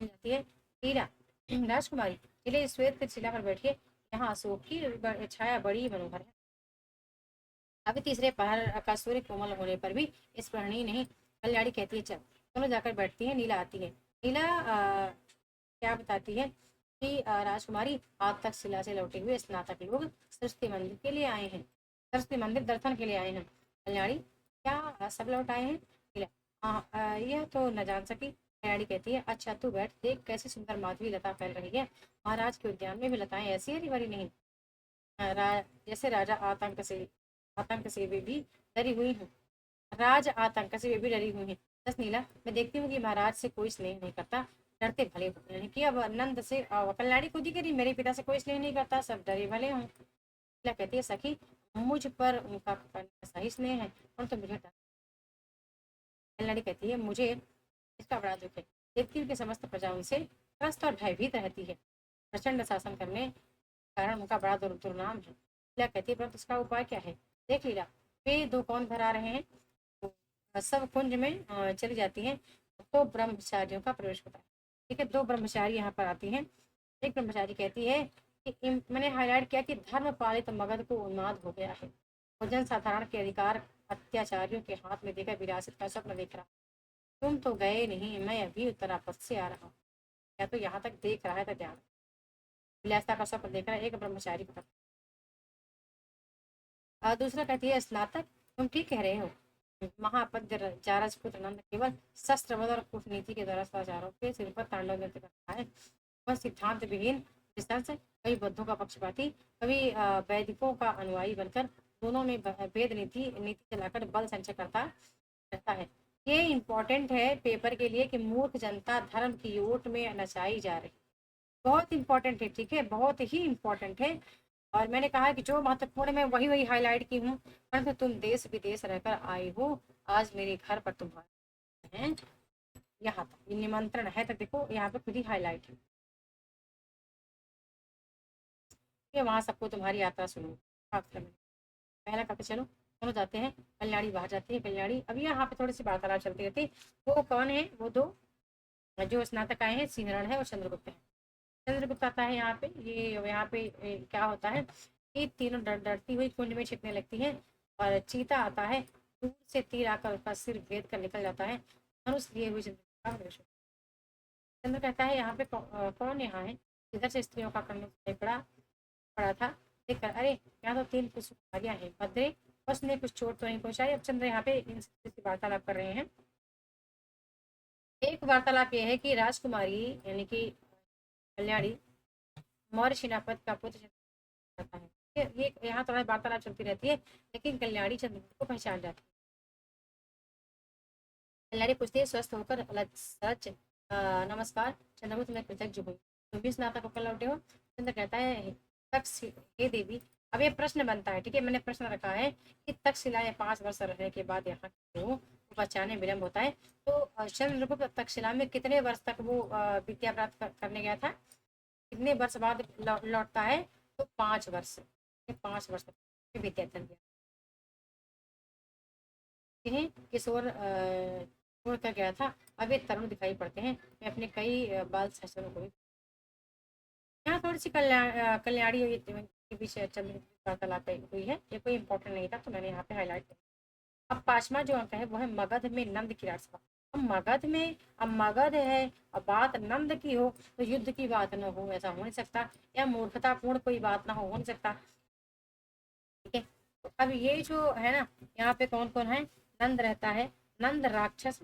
जाती है। नीला राजकुमारी नीले श्वेत शिला पर बैठिए, यहाँ अशोक की छाया बड़ी मनोहर है। अभी तीसरे पहर का सूर्य कोमल होने पर भी इस प्रणीय नहीं। कल्याणी कहती है चल, दोनों जाकर बैठती है। नीला आती है। नीला क्या बताती है कि राजकुमारी आज तक शिला से लौटे हुए स्नातक लोग सरस्वती मंदिर के लिए आए हैं, सरस्वती मंदिर दर्शन के लिए आए हैं। कल्याणी क्या सब लौट आए हैं? नीला यह तो न जान सकी। कल्याणी कहती है अच्छा तू बैठ, देख कैसी सुंदर माधवी लता फैल रही है। महाराज के उद्यान में भी लताएं ऐसी हरी भरी नहीं, जैसे राजा आतंक से आतंक से वे भी डरी हुई हूँ, राज आतंक से वे भी डरी हुई है। दस नीला, मैं देखती हूँ कि महाराज से कोई स्नेह नहीं करता, डरते भले हो। यानी कि अब नंद से कल्याणी खुद ही करी, मेरे पिता से कोई स्नेह नहीं करता, सब डरे भले हों। नीला कहती है, सखी मुझ पर उनका सही स्नेह है, परंतु मुझे डर। कल्याणी कहती है, मुझे इसका बड़ा दुख है, देखती हूँ कि समस्त प्रजा उनसे त्रस्त और भयभीत रहती है, प्रचंड शासन करने कारण उनका बड़ा दुर्नाम है। लीला कहती है, परंतु इसका उपाय क्या है? देख लीला, वे दो कौन घर आ रहे हैं, तो सब कुंज में चली जाती हैं, तो ब्रह्मचारियों का प्रवेश होता है। ठीक है, दो ब्रह्मचारी यहाँ पर आती हैं। एक ब्रह्मचारी कहती है कि मैंने हाईलाइट किया कि धर्म पालित मगध को उन्माद हो गया है, और जन साधारण के अधिकार अत्याचारियों के हाथ में देकर विरासत का स्वप्न देख रहा। तुम तो गए नहीं, मैं अभी उत्तरापथ से आ रहा हूँ। या तो यहाँ तक देख रहा है तो ध्यान, विलासता का स्वप्न देख रहा है, एक ब्रह्मचारी को। दूसरा कहती है, स्नातक तुम ठीक कह रहे हो, महापद्य जारजपुत्र नंद केवल शस्त्रवध और कूटनीति के द्वारा सदाचारों के सिर पर तांडव नृत्य करता है। वह सिद्धांत विहीन से कभी बुद्धों का पक्षपाती, कभी वैदिकों का अनुयायी बनकर दोनों में भेद नीति चलाकर बल संचय करता रहता है। ये इम्पोर्टेंट है पेपर के लिए कि मूर्ख जनता धर्म की ओट में नचाई जा रही, बहुत इंपॉर्टेंट है। ठीक है, बहुत ही इम्पोर्टेंट है। और मैंने कहा कि जो महत्वपूर्ण मैं वही वही हाईलाइट की हूँ, परंतु तुम देश विदेश रहकर आए हो, आज मेरे घर पर तुम्हारे हैं, यहाँ तक निमंत्रण है, तो देखो यहाँ पे खुद ही हाईलाइट है, वहां सबको तुम्हारी यात्रा सुनो। पहला करते चलो, दोनों जाते हैं, कल्याणी बाहर जाती है। कल्याणी अब यहाँ पे थोड़ी सी वार्तालाप चलती रहती है। वो कौन है? वो दो जो स्नातक आए हैं, सिंहरण है और चंद्रगुप्त है। चंद्रगुप्त आता है यहाँ पे, ये यहाँ पे क्या होता है कि तीनों डरती हुई कुंड में छिपने लगती है, और चीता आता है, दूर से तीर आकर उसका सिर भेद कर निकल जाता है। धनुष लिए हुए चंद्र कहता है, यहाँ पे कौन यहाँ है? इधर से स्त्रियों का कर्ण पड़ा पड़ा था, देखकर अरे यहाँ तो तीन कुमारियां हैं, भद्रे उसने कुछ चोट तो नहीं पहुंचाई। अब चंद्र यहाँ पे इनसे वार्तालाप कर रहे हैं। एक वार्तालाप यह है कि राजकुमारी यानी कि कल्याणी मौर्य सेनापति का पुत्र रहता है। ये यहाँ थोड़ा वार्तालाप चलती रहती है, लेकिन कल्याणी चंद्रगुप्त को पहचान जाती है। कल्याणी पूछती है, स्वस्थ होकर सच नमस्कार चंद्रगुप्त, मैं कृतज्ञ हूँ, तुम भी स्नातक होकर लौटे हो? चंद्र कहता है, हे देवी, अब ये प्रश्न बनता है। ठीक है, मैंने प्रश्न रखा है कि तक्षशिला में 5 वर्ष रहने के बाद यहाँ क्यों बचाने विलम्ब होता है? तो चंद्रगुप्त तक्षशिला में कितने वर्ष तक वो विद्या प्राप्त करने गया था, कितने वर्ष बाद लौटता है? तो 5 वर्ष, 5 वर्ष तक विद्या अध्ययन किया। किशोर छोड़ कर गया था, अब ये तरुण दिखाई पड़ते हैं, मैं अपने कई बाल सहचरों को भी। यहाँ थोड़ी सी कल्याणी के बीच वार्तालाप हुई है, ये कोई इंपॉर्टेंट नहीं था, तो मैंने यहाँ पे हाईलाइट किया। अब 5वां जो अंक है वो है मगध में नंद की राजसभा। अब मगध में, अब मगध है, अब बात नंद की हो तो युद्ध की बात न हो, ऐसा हो नहीं सकता, या मूर्खतापूर्ण कोई बात ना हो नहीं सकता। ठीक है, तो अब ये जो है ना, यहाँ पे कौन कौन है? नंद रहता है, नंद राक्षस,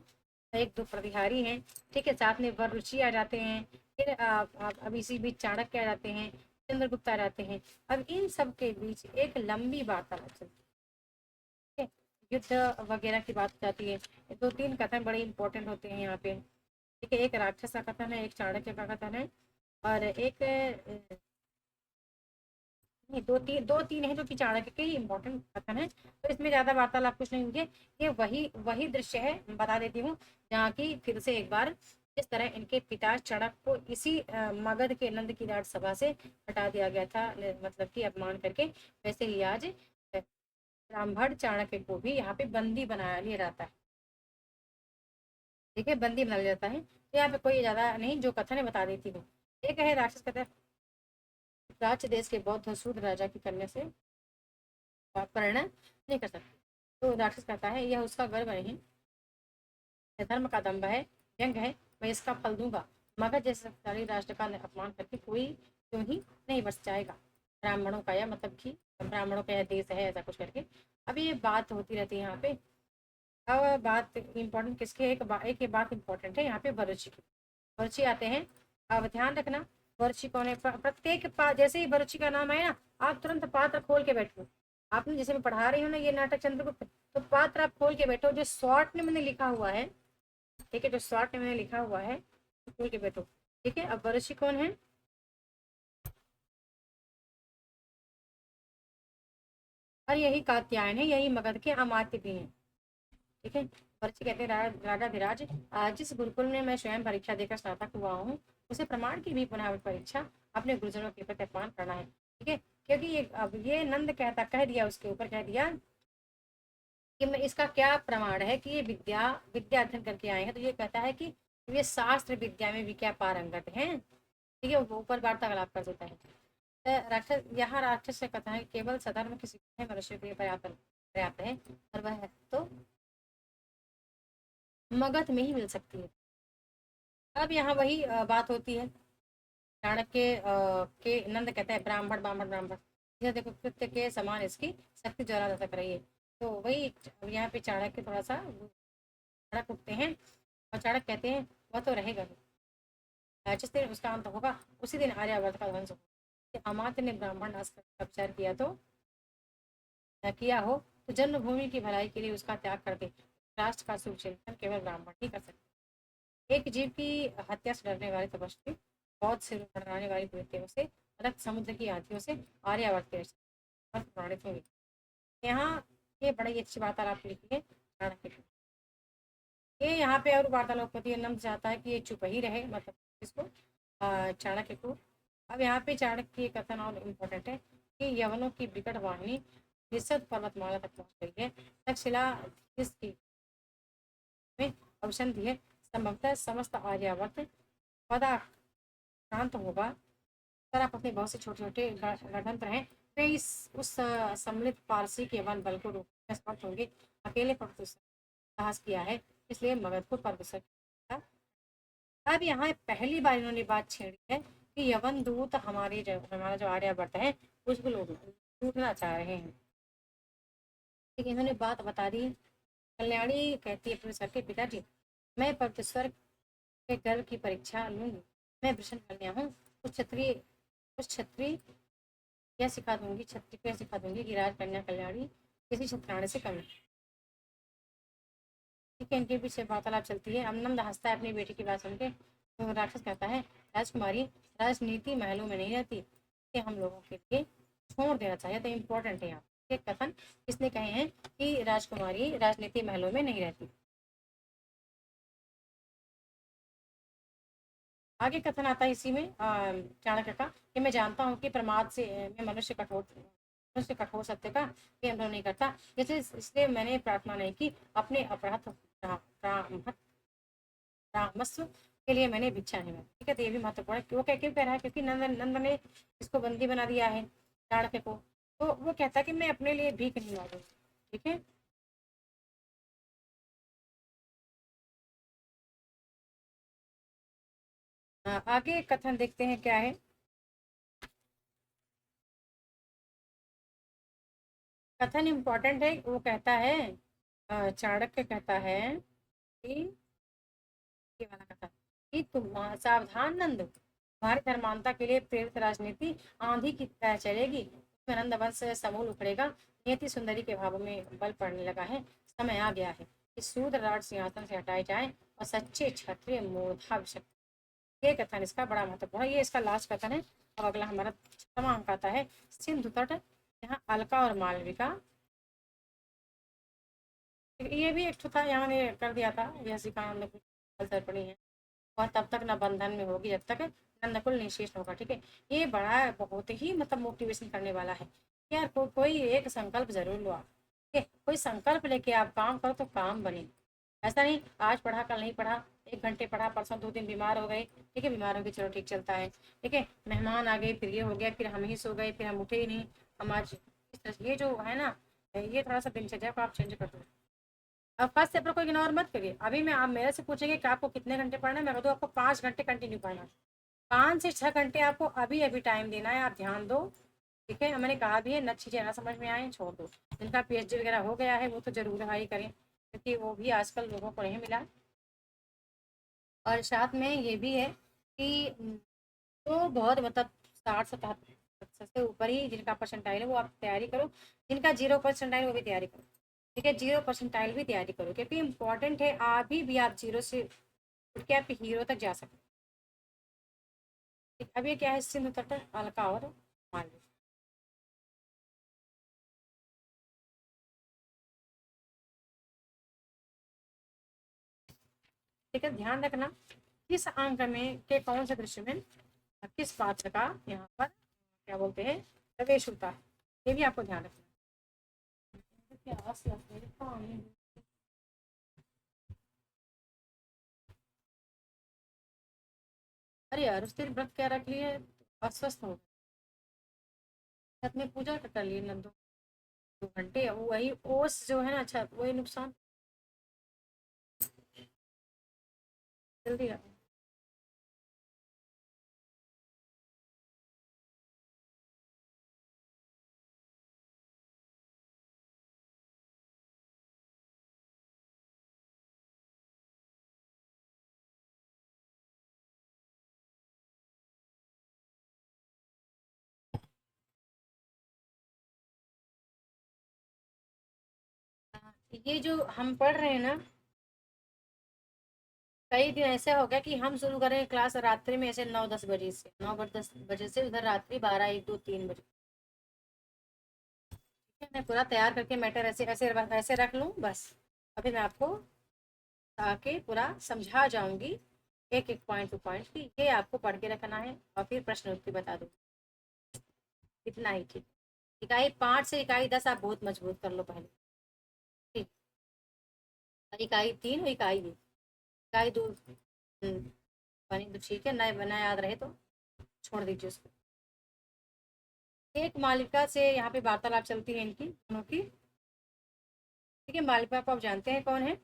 एक दो प्रतिहारी हैं। ठीक है, साथ में वरुचि आ जाते हैं, फिर अब इसी बीच चाणक्य आ जाते हैं, चंद्रगुप्त आ जाते हैं। अब इन सब के बीच एक लंबी वार्तालाप चलती है, युद्ध वगैरह की बात जाती है। 2-3 कथन बड़े इंपॉर्टेंट होते हैं यहाँ पे। ठीक है, एक राक्षस का कथन है, एक चाणक्य का कथन है, और एक नहीं, दो तीन है जो कि चाणक्य के ही इंपॉर्टेंट कथन है, तो इसमें ज्यादा वार्तालाप कुछ नहीं होंगे। ये वही वही दृश्य है, बता देती हूँ, जहाँ की फिर से एक बार जिस तरह इनके पिता चणक को इसी मगध के नंद की राज सभा से हटा दिया गया था, मतलब कि अपमान करके, वैसे ही आज ब्राह्मण चाणक्य को भी यहाँ पे बंदी बनाया लिया जाता है। ठीक है, बंदी बना लिया जाता है, तो यहाँ पे कोई ज्यादा नहीं, जो कथन है बता देती हूँ। एक है, राक्षस कहता है, राज्य देश के बौद्ध सूद राजा की कन्या से परिणय नहीं कर सकते। तो राक्षस कहता है, यह उसका गर्व नहीं, धर्म का दम्भ है, व्यंग है, मैं इसका फल दूंगा। मगध जैसे शक्तिशाली राष्ट्र का अपमान करके कोई क्यों ही नहीं बच जाएगा, ब्राह्मणों का, या मतलब कि ब्राह्मणों का यह देश है, ऐसा कुछ करके। अब ये बात होती रहती है यहाँ पे। अब बात इम्पोर्टेंट किसकी है? एक ये बात इम्पोर्टेंट है यहाँ पे, वरुचि की। वरुचि आते हैं, अब ध्यान रखना, वरुचि कौन है? प्रत्येक जैसे ही वरुचि का नाम आए ना, आप तुरंत पात्र खोल के बैठो, आपने जैसे मैं पढ़ा रही हूँ ना ये नाटक चंद्रगुप्त, तो पात्र आप खोल के बैठो, जो शॉर्ट में मैंने लिखा हुआ है, ठीक है, जो शॉर्ट में मैंने लिखा हुआ है खोल के बैठो। ठीक है, अब वरुषि कौन है? और यही कात्यायन है, यही मगध के अमात्य भी हैं। ठीक है, वरुषि कहते हैं राजा धीराज, जिस गुरुकुल में मैं स्वयं परीक्षा देकर स्नातक हुआ हूँ, उसे प्रमाण की भी पुनः परीक्षा अपने गुरुजनों के प्रति अपमान करना है। ठीक है, क्योंकि ये अब ये नंद कहता, कह दिया उसके ऊपर, कह दिया कि मैं इसका क्या प्रमाण है कि ये विद्या अध्ययन करके आए हैं, तो ये कहता है कि ये शास्त्र विद्या में भी क्या पारंगत हैं। ठीक है, वो ऊपर वार्तालाप कर देता है। राक्षस, यहाँ राक्षस से कहता है कि केवल सधर्म की शिक्षा मनुष्य के लिए पर्याप्त पर्याप्त है, और वह तो मगध में ही मिल सकती है। अब यहाँ वही बात होती है, चाणक्य के नंद कहता है ब्राह्मण ब्राह्मण ब्राह्मण, यह देखो कृत्य के समान इसकी शक्ति ज्वाला लटक रही है। तो वही अब यहाँ पे चाणक्य थोड़ा सा भड़क उठते हैं, और चाणक्य कहते हैं वह तो रहेगा ही। जिस दिन उसका अंत होगा उसी दिन आर्यावर्त का ध्वंस होगा। अमात्य ने ब्राह्मण नाश का विचार किया तो किया हो, तो जन्मभूमि की भलाई के लिए उसका त्याग कर दे। राष्ट्र का शुभ चिंतन केवल ब्राह्मण ही कर सकते। एक जीव की हत्या से डरने वाले तपस्वी, बहुत से बढ़ाने वाली वृत्तियों से, अलग समुद्र की आंधियों से आर्यावर्त के प्रमाणित होंगे। यहाँ ये बड़ी अच्छी बात आप लिखी है चाणक्य की। ये यहाँ पे और वार्तालाप होती है, नंद चाहता है कि ये चुप ही रहे, मतलब इसको चाणक्य को। अब यहाँ पे चाणक्य की कथन और इम्पोर्टेंट है कि यवनों की विकट वाहिनी निषद पर्वतमाला तक पहुंच गई है, तक्षशिला की में अवसंधि है, संभवतः समस्त आर्यावर्त पदा शांत होगा। पर आप अपने बहुत से छोटे छोटे गणतंत्र हैं, वे इस उस सम्मिलित पारसी के वन बल को रोकने में समर्थ होंगे। अकेले पर साहस किया है, इसलिए मगध को परमेश्वर किया। अब यहाँ पहली बार इन्होंने बात छेड़ी है कि यवन दूत हमारा जो आर्यावर्त है उसको लोग लूटना चाह रहे हैं। ठीक है, इन्होंने बात बता दी। कल्याणी कहती है अपने सर के पिताजी, मैं परमेश्वर के गर्व की परीक्षा लूंगी। मैं वृषण कन्या हूँ, उस क्षत्रिय यह सिखा दूंगी, क्षत्रिय को यह सिखा दूंगी कि राजकन्या कल्याणी किसी क्षत्राणी से कम नहीं। ठीक है, इनके पीछे वार्तालाप चलती है। अमनंद हंसता है अपनी बेटी की बात सुन के, तो राक्षस कहता है राजकुमारी राजनीति महलों में नहीं रहती, ये हम लोगों के लिए छोड़ देना चाहिए। तो इम्पोर्टेंट है यहाँ पे कथन किसने कहे हैं कि राजकुमारी राजनीति महलों में नहीं रहती। आगे कथन आता है इसी में चाणक्य का कि मैं जानता हूँ कि प्रमाद से मैं मनुष्य कठोर सत्य का भी अनुभव नहीं करता, जैसे इसलिए मैंने प्रार्थना नहीं की, अपने अपराध रामस्व के लिए मैंने भिक्षा नहीं मांगी। ठीक है, तो ये भी महत्वपूर्ण है। वो क्यों कह रहा है, क्योंकि नंद ने इसको बंदी बना दिया है चाणक्य को, तो वो कहता है कि मैं अपने लिए भीख नहीं मांगूंगा। ठीक है, आगे कथन देखते हैं क्या है। कथन इम्पोर्टेंट है, वो कहता है चाणक्य कहता है कि ये वाला कथन कि तुम सावधान नंद, तुम्हारी धर्मांता के लिए प्रेरित राजनीति आंधी की तरह चलेगी, उसमें नंद वंश समूल उखड़ेगा। नियति सुंदरी के भावों में बल पड़ने लगा है, समय आ गया है कि शूद्र राज सिंहासन से हटाए जाए और सच्चे क्षत्रिय मूर्धाभिषिक्त। ये कथन इसका बड़ा महत्वपूर्ण है, ये इसका लास्ट कथन है। अब अगला हमारा 6वां अंक आता है सिंधु तट, यहाँ अलका और मालविका, ये भी एक था, यहाँ ने कर दिया था, यह सिखानंद तर्पणी है, और तब तक न बंधन में होगी जब तक नंदकुल निशेष होगा। ठीक है, ये बड़ा बहुत ही मतलब मोटिवेशन करने वाला है। यार कोई एक संकल्प जरूर लो आप, ठीक है, कोई संकल्प लेके आप काम करो तो काम बने। ऐसा नहीं आज पढ़ा कल नहीं पढ़ा, 1 घंटे पढ़ा परसों 2 दिन बीमार हो गए, ठीक है, बीमार हो गए चलो ठीक चलता है, ठीक है, मेहमान आ गए फिर ये हो गया, फिर हम ही सो गए, फिर हम उठे ही नहीं, हम आज इस तरह ये जो है ना, ये थोड़ा सा दिनचर्या को आप चेंज कर दो। अब फर्स्ट चैप्टर को इग्नोर मत करिए। अभी मैं आप मेरे से पूछेंगे कि आपको कितने घंटे पढ़ना है, मैं बता दूँ आपको 5 घंटे कंटिन्यू पढ़ना है। 5 से 6 घंटे आपको अभी अभी टाइम देना है, आप ध्यान दो। ठीक है, मैंने कहा भी है न चीजें ना समझ में आए छोड़ दो। जिनका पीएचडी वगैरह हो गया है वो तो जरूर हाई करें, क्योंकि वो भी आजकल लोगों को नहीं मिला। और साथ में ये भी है कि तो बहुत मतलब 60-70% सबसे ऊपर ही जिनका परसेंटाइल है वो आप तैयारी करो, जिनका 0% वो भी तैयारी करो। ठीक है, 0% भी तैयारी करो, क्योंकि इंपॉर्टेंट है अभी भी आप 0 से उठ के आप हीरो तक जा सकते हैं। अब ये क्या है, सिंधु तट, अलका और मालवीय। ठीक है, ध्यान रखना किस अंक में के कौन से दृश्य में किस पात्र का यहाँ पर क्या बोलते हैं प्रवेश होता है, ये भी आपको ध्यान रखना है। अरे यार उस दिन व्रत क्या रख लिए, अस्वस्थ हो, छत में पूजा कर लिए ना, 2 घंटे वही ओस जो है ना, अच्छा वही नुकसान। जल्दी आ। ये जो हम पढ़ रहे हैं ना, कई दिन ऐसे हो गया कि हम शुरू करें क्लास रात्रि में, ऐसे 9-10 बजे से, 9-10 बजे से उधर रात्रि 12-1-2-3 बजे। ठीक है, मैं पूरा तैयार करके मैटर ऐसे ऐसे ऐसे रख लूँ बस। अभी मैं आपको आके पूरा समझा जाऊंगी, एक एक पॉइंट टू पॉइंट की, ये आपको पढ़ के रखना है और फिर प्रश्न उत्तर बता दूँ, इतना ही। ठीक, इकाई 5 से इकाई 10 आप बहुत मजबूत कर लो पहले। ठीक, और इकाई 3 और इकाई 2 बनी तो ठीक है, नए बना याद रहे तो छोड़ दीजिए उसको। एक मालिका से यहाँ पे वार्तालाप चलती है इनकी दोनों की। ठीक है, मालिका को आप जानते हैं कौन है,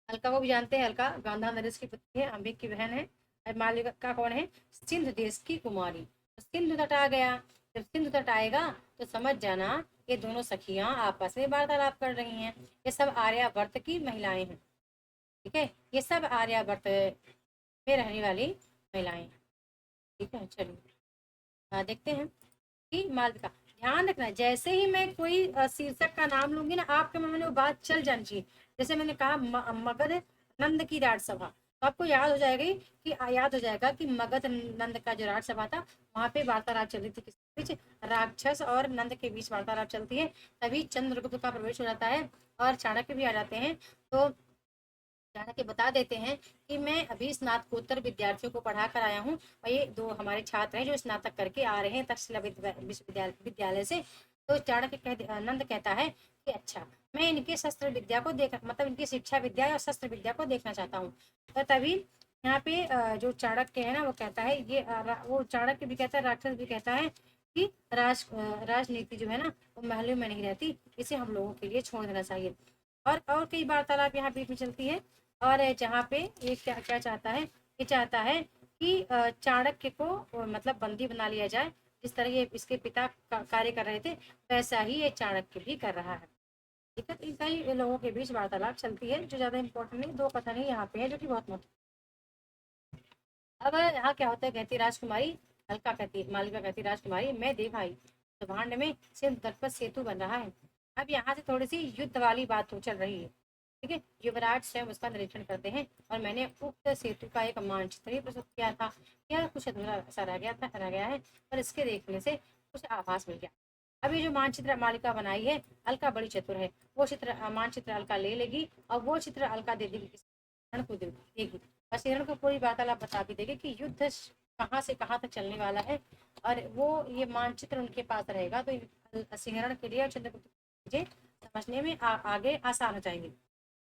अलका को भी जानते हैं, अलका गांधार नरेश की पत्नी है, अंबिक की बहन है। और मालिका कौन है, सिंध देश की कुमारी। तो सिंधु तट आ गया, जब सिंधु तट आएगा तो समझ जाना ये दोनों सखियां आपस में वार्तालाप कर रही हैं। ये सब आर्यावर्त की महिलाएं हैं। ठीक है, ये सब आर्यावर्त में रहने वाली महिलाएं हैं। ठीक है, चलिए देखते हैं कि मालविका। ध्यान रखना जैसे ही मैं कोई शीर्षक का नाम लूंगी ना, आपके मन में वो बात चल जानी चाहिए। जैसे मैंने कहा मगध नंद की राजसभा, तो आपको याद हो जाएगा कि याद हो जाएगा कि मगध नंद का जो राजसभा था, वहां पे वार्तालाप चल रही थी किसके बीच, राक्षस और नंद के बीच वार्तालाप चलती है। तभी चंद्रगुप्त का प्रवेश हो जाता है और चाणक्य भी आ जाते हैं। तो चाणक्य बता देते हैं कि मैं अभी स्नातकोत्तर विद्यार्थियों को पढ़ा कर आया हूँ, और ये 2 हमारे छात्र हैं जो स्नातक करके आ रहे हैं तक्षशिला विश्वविद्यालय से। तो चाणक्य नंद कहता है कि अच्छा, मैं इनके शस्त्र विद्या को देख, मतलब इनकी शिक्षा विद्या और शस्त्र विद्या को देखना चाहता हूँ। तो तभी यहाँ पे जो चाणक्य है ना, वो कहता है ये वो चाणक्य भी कहता है, राक्षस भी कहता है कि राजनीति जो है ना वो महलों में नहीं रहती, इसे हम लोगों के लिए छोड़ देना चाहिए। और कई वार्तालाप यहाँ बीच में चलती है। और जहाँ पे ये क्या क्या चाहता है, ये चाहता है कि चाणक्य को मतलब बंदी बना लिया जाए। जिस तरह ये इसके पिता कार्य कर रहे थे, वैसा ही ये चाणक्य भी कर रहा है। ठीक है, तो इन कई लोगों के बीच वार्तालाप चलती है जो ज्यादा इंपॉर्टेंट नहीं, 2 कथन ही यहाँ पे है जो कि बहुत महत्व। अब यहाँ क्या होता है, कहती राजकुमारी, अलका कहती, मालिका कहती राजकुमारी, मैं देख आई तो भांड में सिंधु तट पर सेतु बन रहा है। अब यहाँ से थोड़ी सी युद्ध वाली बात तो चल रही है। ठीक है, युवराज स्वयं उसका निरीक्षण करते हैं और मैंने उक्त सेतु का एक मानचित्र ही प्रस्तुत किया था। यह कुछ अधूरा सा रह गया है, पर इसके देखने से कुछ आभास मिल गया। अब ये जो मानचित्र मालिका बनाई है, अलका बड़ी चतुर है, वो मानचित्र अलका ले लेगी और वो चित्र अलका दे देगी किसी को देगी, और हिरण को पूरी वार्तालाप बता भी देगी कि युद्ध कहाँ से कहाँ तक चलने वाला है। और वो ये मानचित्र उनके पास रहेगा तो सिंहरण के लिए और चंद्रगुप्त चीजें समझने में आगे आसान हो जाएंगे।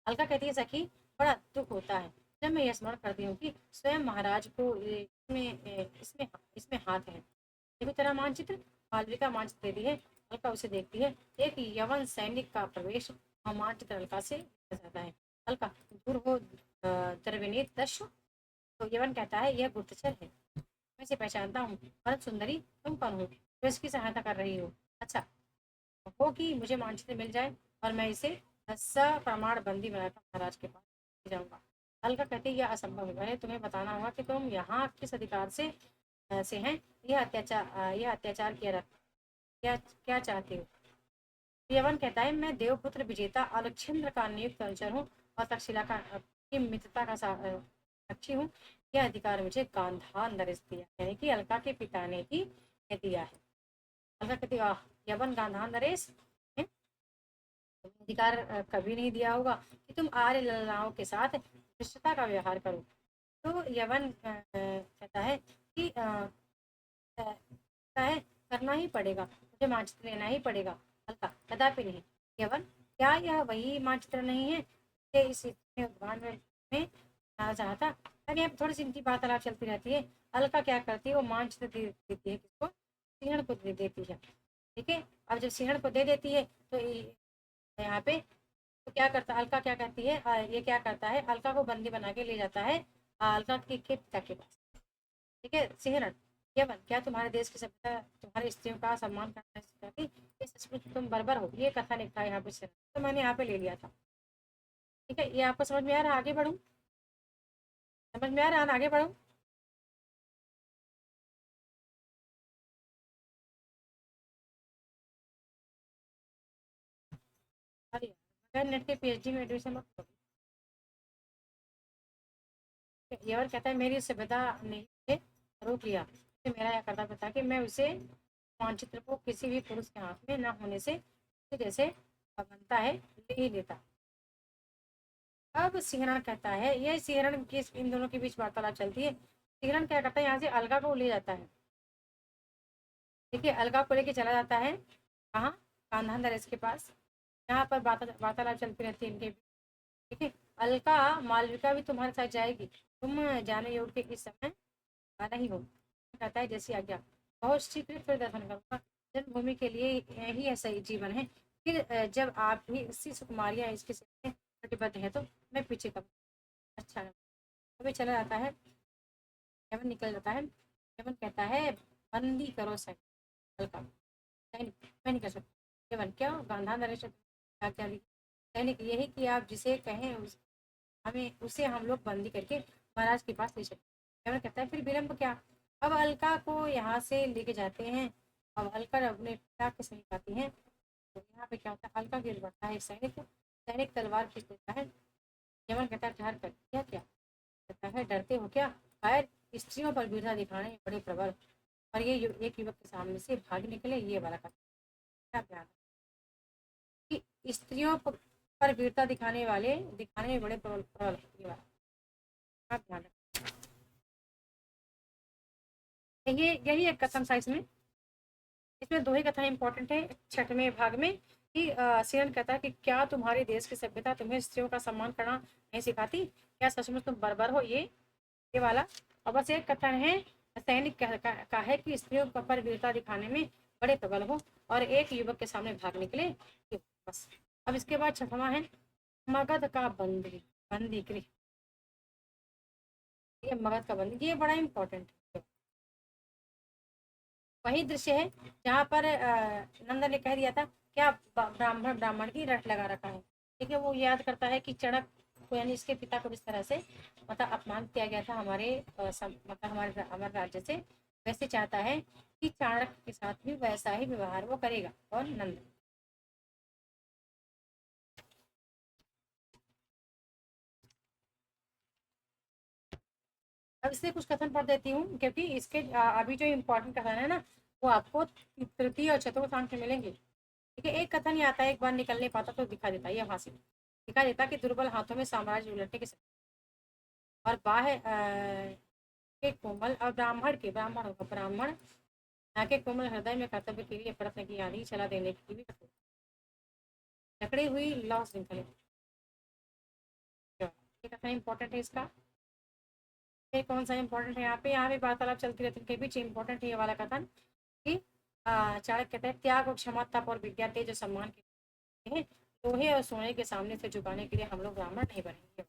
अलका कहती है सखी, बड़ा दुख होता है जब मैं यह स्मरण करती हूँ कि स्वयं महाराज को इसमें इसमें हाथ है। देखो तेरा मानचित्र, मालविका मानचित्र देती है, अलका उसे देखती है। एक यवन सैनिक का प्रवेश और मानचित्र अलका से जाता है। अलका, दूर हो द्रविणीत दस्यु। तो यवन कहता है यह गुप्तचर है, मैं इसे पहचानता हूँ। भरत सुंदरी, तुम कौन हो जो इसकी सहायता कर रही हो। अच्छा हो कि मुझे मानचित्र मिल जाए और मैं इसे प्रमाण बंदी बनाकर महाराज के पास ले जाऊंगा। अलका कहती है यह असंभव है, तुम्हें बताना होगा कि तुम यहाँ किस अधिकार से से हैं, यह अत्याचार क्या क्या चाहते हो? यवन कहता है, मैं देवपुत्र विजेता अलक्षेंद्र का नियुक्त अनुचर हूँ और तक्षशिला का की मित्रता का साक्षी हूँ। यह अधिकार मुझे गांधार नरेश दिया, यानी कि अलका के पिता ने ही दिया है। अलका कहती है, यवन गांधार नरेश अधिकार कभी नहीं दिया होगा कि तुम आर्य ललाओं के साथ धृष्टता का व्यवहार करो। तो यवन कहता है कि कहता है करना ही पड़ेगा, मुझे मानचित्र लेना ही पड़ेगा। हल्का, कदापि नहीं। यवन, क्या यह वही मानचित्र नहीं है इस उद्यान में चाहता? अरे अब थोड़ी सी इनकी वार्तालाप चलती रहती है। अलका क्या करती है, वो मानचित्र देती है, किसको? सिंहण को दे देती है। ठीक है, अब जब सिंहण को दे देती है तो यहाँ पे तो क्या करता, अलका क्या करती है, ये क्या करता है, अलका को बंदी बना के ले जाता है अलका के पिता के पास। ठीक है, सिंहरण, यवन, क्या तुम्हारे देश की सभ्यता तुम्हारी स्त्रियों का सम्मान करना सिखाती? ये सचमुच तुम बर्बर हो। ये कथा लिखा है यहाँ पे सिंहरण, तो मैंने यहाँ पे ले लिया था। ठीक है, ये आपको समझ में आ रहा है? आगे बढ़ू? समझ में आ रहा है? आगे बढ़ू? अरे यार, नेट के पीएचडी में एडमिशन मत करो। यवन कहता है, मेरी सभ्यता ने मुझे रोक लिया। तो मेरा यह कर्तव्य था कि मैं उसे मानचित्र को किसी भी पुरुष के हाथ में न होने से जैसे बनता है ले ही लेता। अब सिंहरण कहता है, ये सिंहरण की इन दोनों के बीच वार्तालाप चलती है। सिंहरण क्या करता है, यहाँ से अलगा को ले जाता है। ठीक है, अलगा को लेके चला जाता है कहाँ? कान्हा नरेश के पास। यहाँ पर वार्तालाप चलती रहती है इनके बीच। ठीक है, अलका, मालविका भी तुम्हारे साथ जाएगी, तुम जाने योग के इस समय नहीं हो। कहता है, जैसी आज्ञा। बहुत शीघ्र फिर दर्शन करूंगा। जन्मभूमि के लिए यही है सही जीवन है। फिर जब आप भी इसी सुकुमारियाँ इसके सामने प्रतिबद्ध है तो मैं पीछे करूँ। अच्छा, अभी चला जाता है। यमन निकल जाता है। यमन कहता है, बंदी करो सैनिक हल्का। सैनिक, मैं नहीं कर सकता। यमन, क्या? गांधार नरेश क्या सैनिक, यही कि आप जिसे कहें हमें उसे हम लोग बंदी करके महाराज के पास ले चले। यमन कहता है, फिर विलम्ब क्या? अब अलका को यहाँ से लेके जाते हैं। अब अलका अपने पिता के समीप आती है। तो यहाँ पे क्या होता है, अलका गिर पड़ता है सैनिक। सैनिक तलवार खींच देता है। यमन कहता है, ठहर कर, क्या क्या? कहता है, डरते हो क्या? खैर, स्त्रियों पर वीरता दिखाने में बड़े प्रबल। और ये एक युवक के सामने से भाग निकले, ये वाला का क्या प्यार कि स्त्रियों पर वीरता दिखाने में बड़े प्रबल प्रबल, ये वाला क्या ध्यान रखें। ये यही एक कथन था इसमें। इसमें दो ही कथा इंपॉर्टेंट है छठवें भाग में कि सियन कहता है कि क्या तुम्हारे देश की सभ्यता तुम्हें स्त्रियों का सम्मान करना नहीं सिखाती? क्या सचमुच तुम बर्बर हो? ये वाला। और बस एक कथन है सैनिक का है कि स्त्रियों पर वीरता दिखाने में बड़े प्रबल हो और एक युवक के सामने भाग निकले। बस। अब इसके बाद छठवां है, मगध का बंदी बंदी गृह। ये मगध का बंदी, ये बड़ा इंपॉर्टेंट है। वही दृश्य है जहाँ पर नंदन ने कह दिया था क्या ब्राह्मण ब्राह्मण की रट लगा रखा है। ठीक है, वो याद करता है कि चणक को यानी इसके पिता को जिस तरह से मतलब अपमान किया गया था मतलब हमारे राज्य से, वैसे चाहता है कि चाणक्य के साथ भी वैसा ही व्यवहार वो करेगा। और नंदन, अब इससे कुछ कथन पढ़ देती हूँ क्योंकि इसके अभी जो इम्पोर्टेंट कथन है ना, वो आपको तृतीय और चतुर्थ अंक में मिलेंगे। ठीक है, एक कथन ये आता है, एक बार निकल नहीं पाता तो दिखा देता है, ये हासिल दिखा देता कि दुर्बल हाथों में साम्राज्य उलटने के और बाह्य के कोमल और ब्राह्मण के कोमल हृदय में कर्तव्य के लिए प्रयत्न की आदि चला देने की भी जकड़ी हुई लौ श्रृंखले। ये कथन इंपॉर्टेंट है इसका। ये कौन सा इंपॉर्टेंट है? यहाँ पे वार्तालाप चलती रहती है, इनके बीच इंपॉर्टेंट है ये वाला कथन कि चाणक्य कहते हैं, त्याग और क्षमा तप और विद्या तेज और सम्मान के हैं, लोहे और सोने के सामने से झुकाने के लिए हम लोग ब्राह्मण नहीं बनेंगे।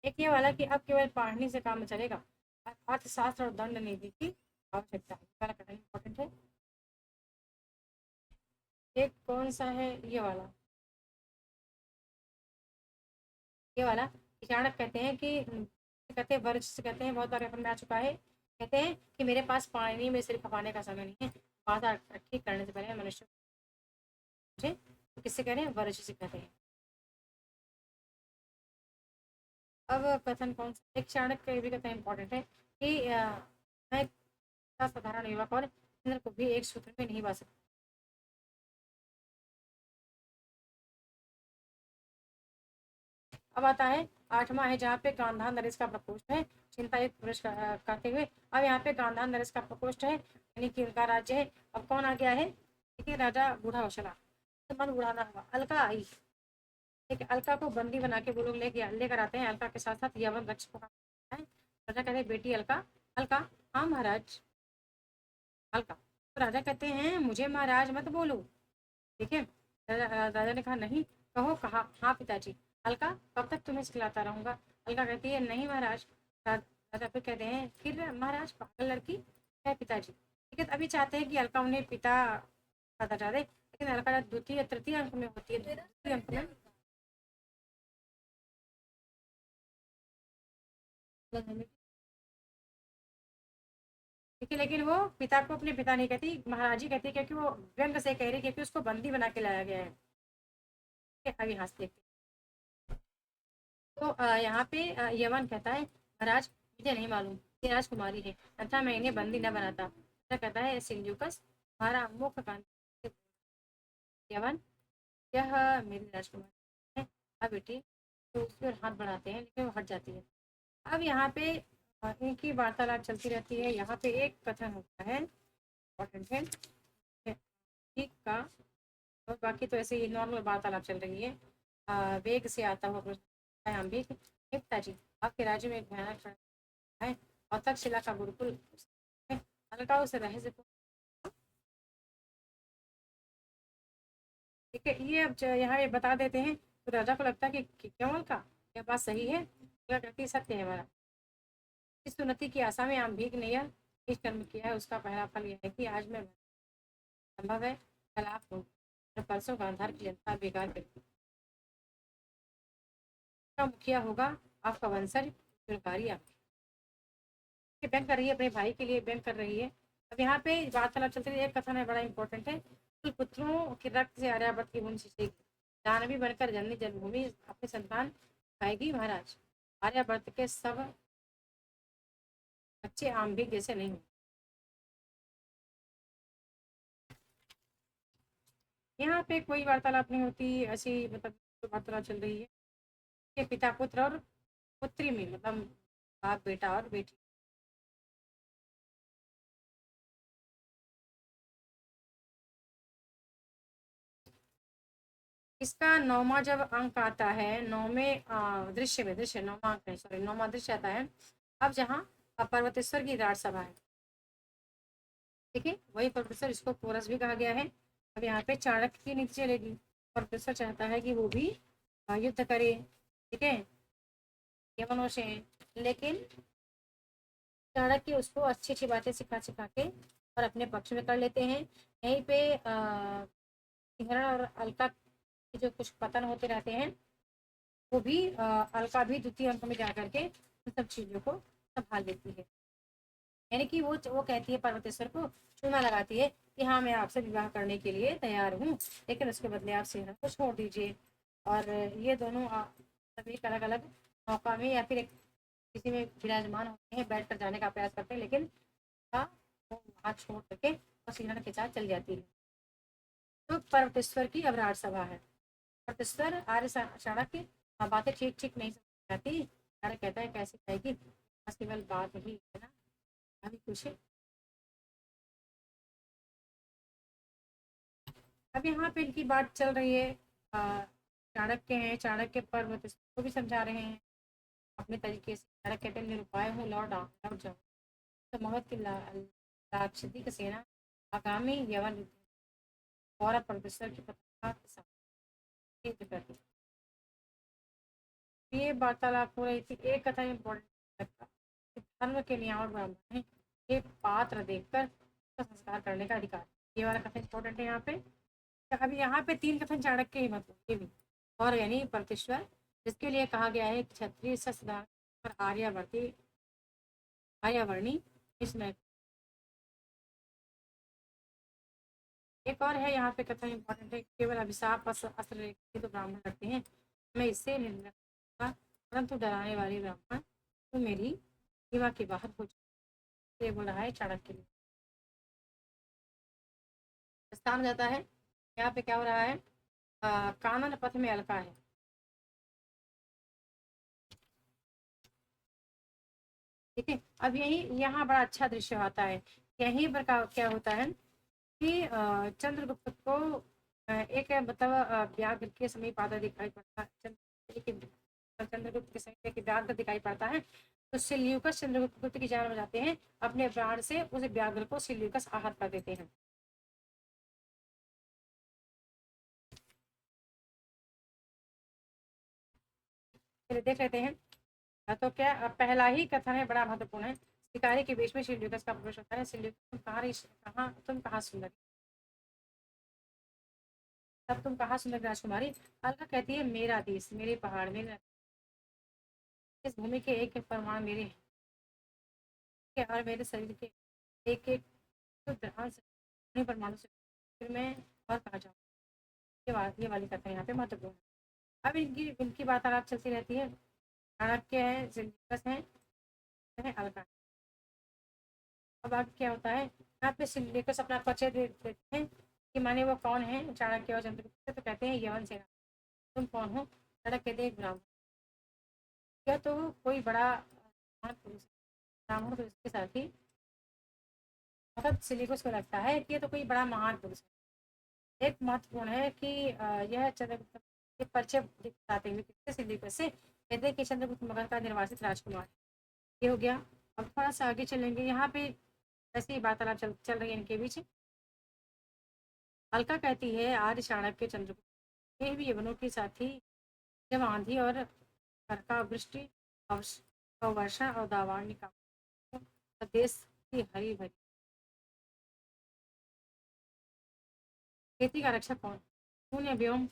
एक ये वाला कि अब केवल पढ़ने से काम चलेगा, अर्थशास्त्र और दंड नीति की आवश्यकता है। वाला कथन इंपॉर्टेंट है। एक कौन सा है, ये वाला चाणक्य कहते हैं कि कहते हैं वरिष्ठ कहते हैं, बहुत बार अपन में आ चुका है कहते हैं कि मेरे पास पानी में सिर खपाने का समय नहीं है, बात ठीक करने से पहले मनुष्य मुझे, तो किससे कह रहे हैं, वरुष से कहते हैं। अब कथन कौन सा, एक चाणक्य का भी कथन इंपॉर्टेंट है कि मैं साधारण युवक और इंद्र को भी एक सूत्र में नहीं बांध सकता। अब आता है 8वां है, जहाँ पे गांधार नरेश का प्रकोष्ठ है, चिंता युक्त पुरुष करते हुए। अब यहाँ पे गांधार नरेश का प्रकोष्ठ है, यानी कि उनका राज्य है। अब कौन आ गया है, ठीक है, राजा बूढ़ा हो चला, तो मन बुढ़ाना हुआ, अलका आई। ठीक है, अलका को बंदी बना के वो लोग लेकर आते हैं, अलका के साथ साथ यवन वृक्ष को है। राजा कहते हैं बेटी अलका, अलका, हाँ महाराज, अलका। तो राजा कहते हैं मुझे महाराज मत बोलो, ठीक है। राजा ने कहा नहीं, कहो, कहा हाँ पिताजी। अलका, कब तक तुम्हें सिखलाता रहूंगा। अलका कहती है नहीं महाराज। राजा फिर कहते हैं फिर महाराज, पागल लड़की है पिताजी। ठीक है, तो अभी चाहते हैं कि अलका उन्हें पिता पता चाह दे, लेकिन अलका द्वितीय तृतीय अंक में होती है, द्वितीय अंक में ठीक है, लेकिन वो पिता को अपने पिता नहीं कहती, महाराज ही कहती है, क्योंकि वो व्यंग से कह रही, क्योंकि उसको बंदी बना के लाया गया है। ठीक है, अभी यहाँ से देखते हैं। तो यहाँ पे यवन कहता है महाराज मुझे नहीं मालूम, ये राजकुमारी है, अच्छा मैं इन्हें बंदी न बनाता। ऐसा कहता है सिंजुकस, हमारा मुख कांति से, यवन, यह मेरी राजकुमारी है, अब बेटी। तो उसके हाथ बढ़ाते हैं, लेकिन वो हट जाती है। अब यहाँ पे इनकी वार्तालाप चलती रहती है। यहाँ पे एक कथन होता है इम्पोर्टेंट है, ठीक का, और बाकी तो ऐसे ही नॉर्मल वार्तालाप चल रही है। वेग से आता हुआ प्रश्न है, हम भी पिताजी आपके राज्य में एक भयानक है, और तक्षशिला का गुरुकुल है, अलका उस रहस्य को, ठीक है। ये अब यहाँ ये बता देते हैं, तो राजा को लगता है कि क्यों अलका, यह बात सही है, अलका कहती है सत्य है हमारा। इस उन्नति की आशा में अम्बिक ने यह इस कर्म किया है, उसका पहला फल यह है कि आज मैं, संभव है कल आप हो, और परसों गांधार की जनता बेकार करेगी, का मुखिया होगा आपका वंशज चिरकारिया। बैंक कर रही है अपने भाई के लिए, बैंक कर रही है। अब यहाँ पे वार्तालाप चलती है, एक कथन है बड़ा इंपॉर्टेंट है, कुल पुत्रों के रक्त से आर्यावर्त की भूमि सींचेगी, दानवी बनकर जननी जन्मभूमि अपनी संतान पाएगी महाराज, आर्यावर्त के सब बच्चे आम्बिक जैसे नहीं होंगे। यहाँ पे कोई वार्तालाप नहीं होती, ऐसी मतलब वार्तालाप चल रही है कि पिता पुत्र और पुत्री में, मतलब बाप बेटा और बेटी। इसका 9वां जब अंक आता है, 9वें दृश्य में, दृश्य 9वां अंक है, सॉरी 9वां दृश्य आता है। अब जहाँ पर्वतेश्वर की राजसभा है, ठीक है, वही पर्वतेश्वर, इसको कोरस भी कहा गया है। अब यहाँ पे चाणक्य की नीति चलेगी, पर्वतेश्वर चाहता है कि वो भी युद्ध करे, ठीक है, यमनों से, लेकिन चाणक्य उसको अच्छी अच्छी बातें सिखा सिखा के और अपने पक्ष में कर लेते हैं। यहीं पे सिंहरण और अलका के जो कुछ पतन होते रहते हैं, वो भी अलका भी द्वितीय अंक में जा करके उन सब चीजों को संभाल लेती है। यानी कि वो कहती है पर्वतेश्वर को, चूना लगाती है कि हाँ मैं आपसे विवाह करने के लिए तैयार हूँ, लेकिन उसके बदले आप सिंहरण को छोड़ दीजिए। और ये दोनों सभी अलग अलग मौका में या फिर किसी में विराजमान होते हैं, बैठ कर जाने का प्रयास करते हैं, लेकिन वो हाथ छोड़ करके और सिंहरण के साथ चल जाती है। तो पर्वतेश्वर की अब राजसभा है। पर्वतेश्वर आर्य चाणक्य बातें ठीक ठीक नहीं समझ आती, चाणक्य कहता है कैसे खाएगी, बस केवल बात ही है ना, अभी कुछ है। अब यहाँ पे इनकी बात चल रही है, चाणक्य हैं, चाणक्य पर्वतेश्वर को भी समझा रहे हैं अपने तरीके से। चाणक्य कहते हैं निरुपाय हूँ, लौट जाओ, तो महत की लाक्षितिक सेना आगामी यवन और पर्वतेश्वर की पताका के साथ युद्ध करती। ये वार्तालाप हो रही थी, एक कथा इम्पोर्टेंट लगता, धर्म के नियामक ब्राह्मण है, ये पात्र देखकर उसका संस्कार करने का अधिकार, ये वाला कथा इम्पोर्टेंट है यहाँ पे। अभी यहाँ पे 3 कथन चाणक्य के ही मतलब ये भी, और यानी पर्वतेश्वर, जिसके लिए कहा गया है क्षत्रिय ससुराल पर आर्यावर्ती आर्यावर्णी इसमें एक और है यहाँ पे कथन इंपॉर्टेंट है, केवल अभिशाप अस्त्र लेके तो ब्राह्मण रखते हैं, मैं इससे निंदा करूंगा, परंतु डराने वाले ब्राह्मण तो मेरी सीमा के बाहर हो जाए। ये बोल रहा है चाणक्य ने। स्थान जाता है, यहाँ पे क्या हो रहा है, कानन पथ में अलका है। ठीक है, अब यही यहाँ बड़ा अच्छा दृश्य आता है। यहीं पर क्या होता है कि चंद्रगुप्त को एक मतलब व्याघ्र के समीप आता दिखाई पड़ता है, चंद्रगुप्त के समीप एक व्याघ्र दिखाई पड़ता है, तो सिल्यूकस चंद्रगुप्त की जान बजाते हैं, अपने प्राण से उस व्याघ्र को सिल्यूकस आहत कर देते हैं। फिर देख लेते हैं। तो क्या पहला ही कथन है, बड़ा महत्वपूर्ण है। शिकारी के बीच में सिल्यूकस का प्रवेश होता है। सिल्यूकस तुम कहाँ सुंदर, तब तुम कहाँ सुंदर राजकुमारी। अलका कहती है मेरा देश, मेरे पहाड़, मेरे इस भूमि के एक एक परमाणु मेरे हैं और मेरे शरीर के एक एक परमाणु से फिर मैं और कहा जाऊँ। ये वाली कथा यहाँ पे महत्वपूर्ण है। अब इनकी इनकी वार्तालाप चलती रहती है। चाणक्य है, सिल्यूकस है, अलका। अब आगे क्या होता है, यहाँ पे सिल्यूकस अपना परिचय दे देते हैं कि माने वो कौन है, चाणक्य और चंद्रगुप्त। तो कहते हैं यवन सेना। तुम कौन हो। चाणक्य कहते हैं ब्राह्मण। क्या तो कोई बड़ा महान पुरुष है। ब्राह्मण तो इसके साथ ही मतलब सिलिबस को लगता है कि ये तो कोई बड़ा महान पुरुष है। एक महत्वपूर्ण है कि यह चंद्रगुप्त के परिचय दिखाते हुए किससे, सिलिबस से कहते हैं कि चंद्रगुप्त मगध का निर्वासित राजकुमार। ये हो गया। अब थोड़ा सा आगे चलेंगे, यहाँ पे ऐसी वार्तालाप चल रही है इनके बीच। अलका कहती है आर्य चाणक्य चंद्रगुप्त ये भी यवनों के साथी, जब आंधी और बरखा वृष्टि और वर्षा और दावाग्नि का देश की हरी भरी खेती का रक्षक कौन। शून्य व्योम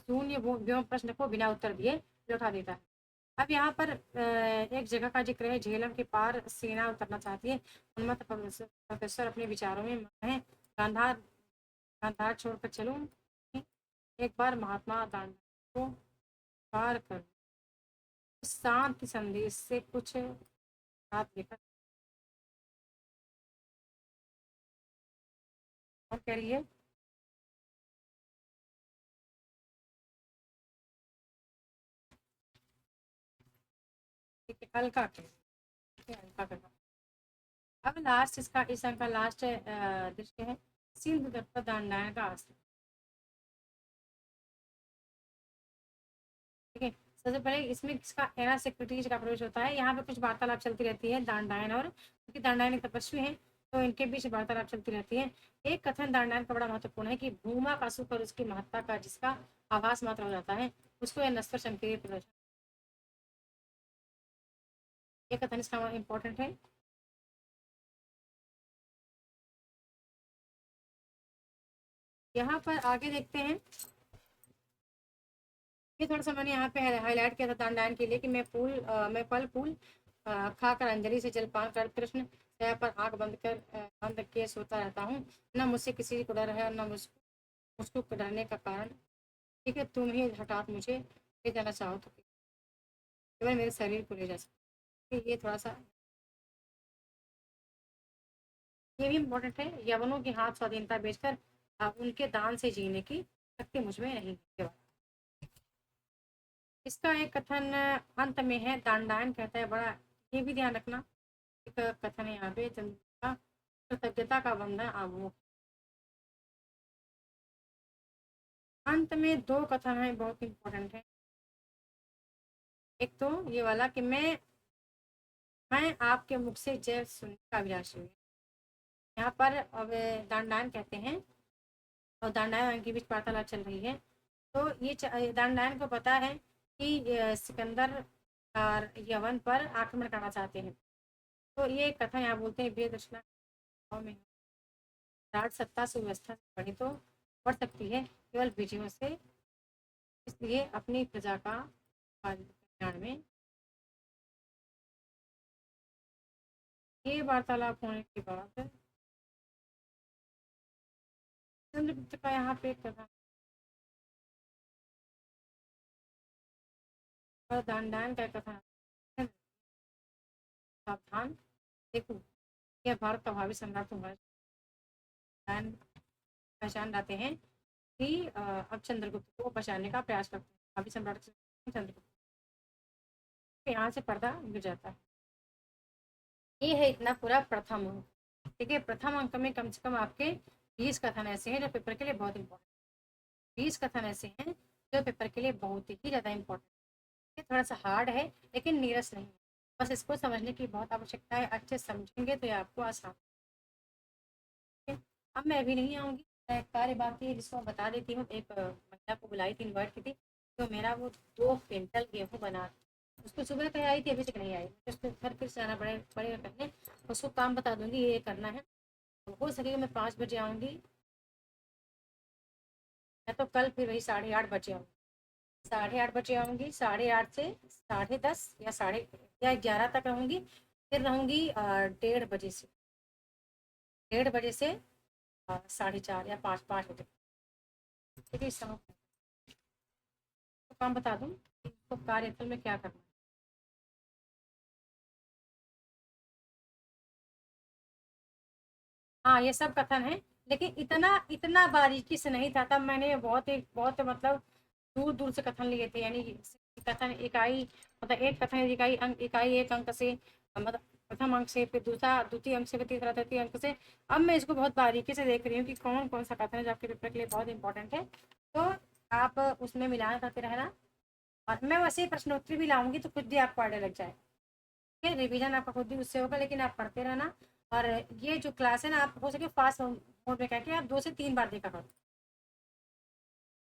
व्योम प्रश्न को बिना उत्तर दिए लौटा देता है। अब यहाँ पर एक जगह का जिक्र है, झेलम के पार सेना उतरना चाहती है। उन्मत्त प्रोफेसर अपने विचारों में मग्न है। गांधार गांधार छोड़कर चलूं, एक बार महात्मा दांड को पार कर शांति संदेश से कुछ साथ लेकर और कह रही है। ठीक है, हल्का के हल्का करना। अब लास्ट इसका इस अंक का लास्ट दृश्य है, सिंधु तट पर दांडायन का आश्रम। ठीक है, सबसे पहले इसमें इसका एना सेक्रेटरीज का प्रवेश होता है। यहाँ पे कुछ वार्तालाप चलती रहती है दांडायन और, क्योंकि दांडायन एक तपस्वी है तो इनके बीच वार्तालाप चलती रहती है। एक कथन दांडायन का बड़ा महत्वपूर्ण है कि भूमा का सुख और उसकी महत्ता का जिसका आभास मात्र हो जाता है उसको यह नस्तर चमकीले प्रदर्शन। ये कथन इसका इम्पोर्टेंट है। यहाँ पर आगे देखते हैं, ये थोड़ा सा मैंने यहाँ पे हाईलाइट किया था दांडायन के लिए कि मैं फल फूल खाकर अंजलि से जलपान कर कृष्ण दया पर आंख बंद किए सोता रहता हूँ। न मुझसे किसी को डर है न मुझको डरने का कारण। ठीक है, तुम ही हठात मुझे ले जाना चाहो तो केवल मेरे शरीर को ले जा सकते। ये थोड़ा सा ये भी इम्पोर्टेंट है। यवनों की हाथ स्वाधीनता बेचकर उनके दान से जीने की शक्ति मुझमें नहीं है। इसका एक कथन अंत में है, दांडायन कहता है बड़ा, ये भी ध्यान रखना। एक कथन है यहाँ पे, चंद्र का कृतज्ञता का बंधन आगो। अंत में दो कथन है बहुत इंपॉर्टेंट है। एक तो ये वाला कि मैं आपके मुख से जय सुनने का अभिलाषी हूँ। यहाँ पर अब दांडायन कहते हैं और दांडायन की बीच वार्तालाप चल रही है। तो ये दांडायन को पता है कि सिकंदर और यवन पर आक्रमण करना चाहते हैं। तो ये कथा यहाँ बोलते हैं वेद रचना में राज सत्ता सुव्यवस्था से बढ़ी तो बढ़ सकती है केवल विजयों से, इसलिए अपनी प्रजा का कल्याण में ये वार्तालाप होने के बाद चंद्रगुप्त का यहाँ पे कथा दान का कथा, सावधान देखो, यह भारत प्रभावी सम्राट तुम्हारे पहचान लाते हैं कि अब चंद्रगुप्त को बचाने का प्रयास करते हैं। अभी सम्राट चंद्रगुप्त, यहाँ से पर्दा गिर जाता है। ये है इतना पूरा प्रथम अंक। ठीक है, प्रथम अंक में कम से कम आपके 20 कथन ऐसे हैं जो पेपर के लिए बहुत इंपॉर्टेंट, 20 कथन ऐसे हैं जो पेपर के लिए बहुत ही ज़्यादा इंपॉर्टेंट। थोड़ा सा हार्ड है लेकिन नीरस नहीं है, बस इसको समझने की बहुत आवश्यकता है। अच्छे समझेंगे तो ये आपको आसान। अब मैं अभी नहीं आऊँगी, कार्य बाकी है जिसको मैं बता देती हूँ। एक महिला को बुलाई थी, इन्वाइट की थी, तो मेरा वो 2 क्विंटल गेहूँ बना, उसको सुबह कह आई थी, अभी तक नहीं आई। उसको घर फिर से आना पड़ेगा करने, उसको काम बता दूंगी ये करना है। हो सकेगा मैं 5 बजे आऊँगी, या तो कल फिर वही 8:30 बजे आऊँगी। 8:30 बजे आऊँगी, 8:30 से 10:30 या 11 तक रहूँगी। फिर रहूँगी 1:30 बजे से 1:30 से 4:30 या 5 बजे। ठीक है, इस समय तो काम बता दूँ तो कार्यस्थल में क्या करना है। हाँ, ये सब कथन है, लेकिन इतना इतना बारीकी से नहीं था। तब मैंने बहुत मतलब दूर दूर से कथन लिए थे, यानी कथन इकाई, मतलब एक कथन इकाई 1 अंक से, मतलब प्रथम अंक से, फिर दूसरा द्वितीय अंक से, फिर तीसरा तृतीय अंक से। अब मैं इसको बहुत बारीकी से देख रही हूँ कि कौन कौन सा कथन है जो आपके पेपर के लिए बहुत इंपॉर्टेंट है, तो आप उसमें मिलान करते रहना। और मैं वैसे प्रश्नोत्तरी भी लाऊंगी तो खुद भी आपको आइडिया लग जाए। ठीक है, रिविजन आपका खुद भी उससे होगा, लेकिन आप पढ़ते रहना। और ये जो क्लास है ना, आप हो सके फास्ट मोड में करके आप 2 से 3 बार देखा करो।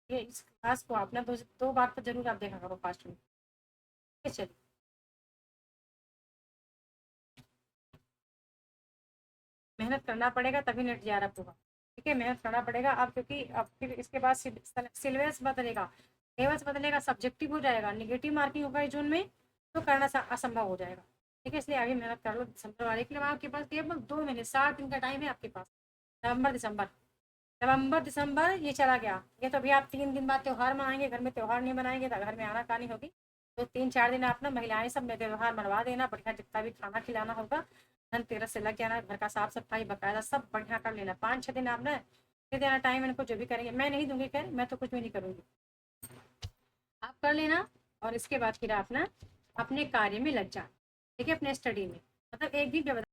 ये इस क्लास को आप ना 2 बार तो जरूर आप देखा करो फास्ट में। ठीक है, चलिए, मेहनत करना पड़ेगा तभी नेट जा रहा होगा। ठीक है, मेहनत करना पड़ेगा अब, क्योंकि अब फिर इसके बाद सिलेबस बदलेगा, सब्जेक्टिव हो जाएगा, निगेटिव मार्किंग होगा जून में, तो करना असंभव हो जाएगा। ठीक है, इसलिए अभी मेहनत कर लो दिसंबर वाले के लिए। आपके पास केवल 2 महीने 60 दिन का टाइम है आपके पास। नवंबर दिसंबर ये चला गया। ये तो अभी आप 3 दिन बाद त्यौहार मनाएंगे, घर में त्यौहार नहीं मनाएंगे तो घर में आना कहानी होगी। तो 3-4 दिन आप ना महिलाएं सब में त्यौहार मनवा देना बढ़िया, जितना भी खाना खिलाना होगा। धनतेरस से लग जाना, घर का साफ सफाई बकायदा सब बढ़िया कर लेना। 5-6 दिन आप ना दे देना टाइम इनको, जो भी करेंगे। मैं नहीं दूंगी, खैर मैं तो कुछ भी नहीं करूंगी, आप कर लेना। और इसके बाद फिर आप ना अपने कार्य में लग जाना। ठीक है, अपने स्टडी में, मतलब एक दिन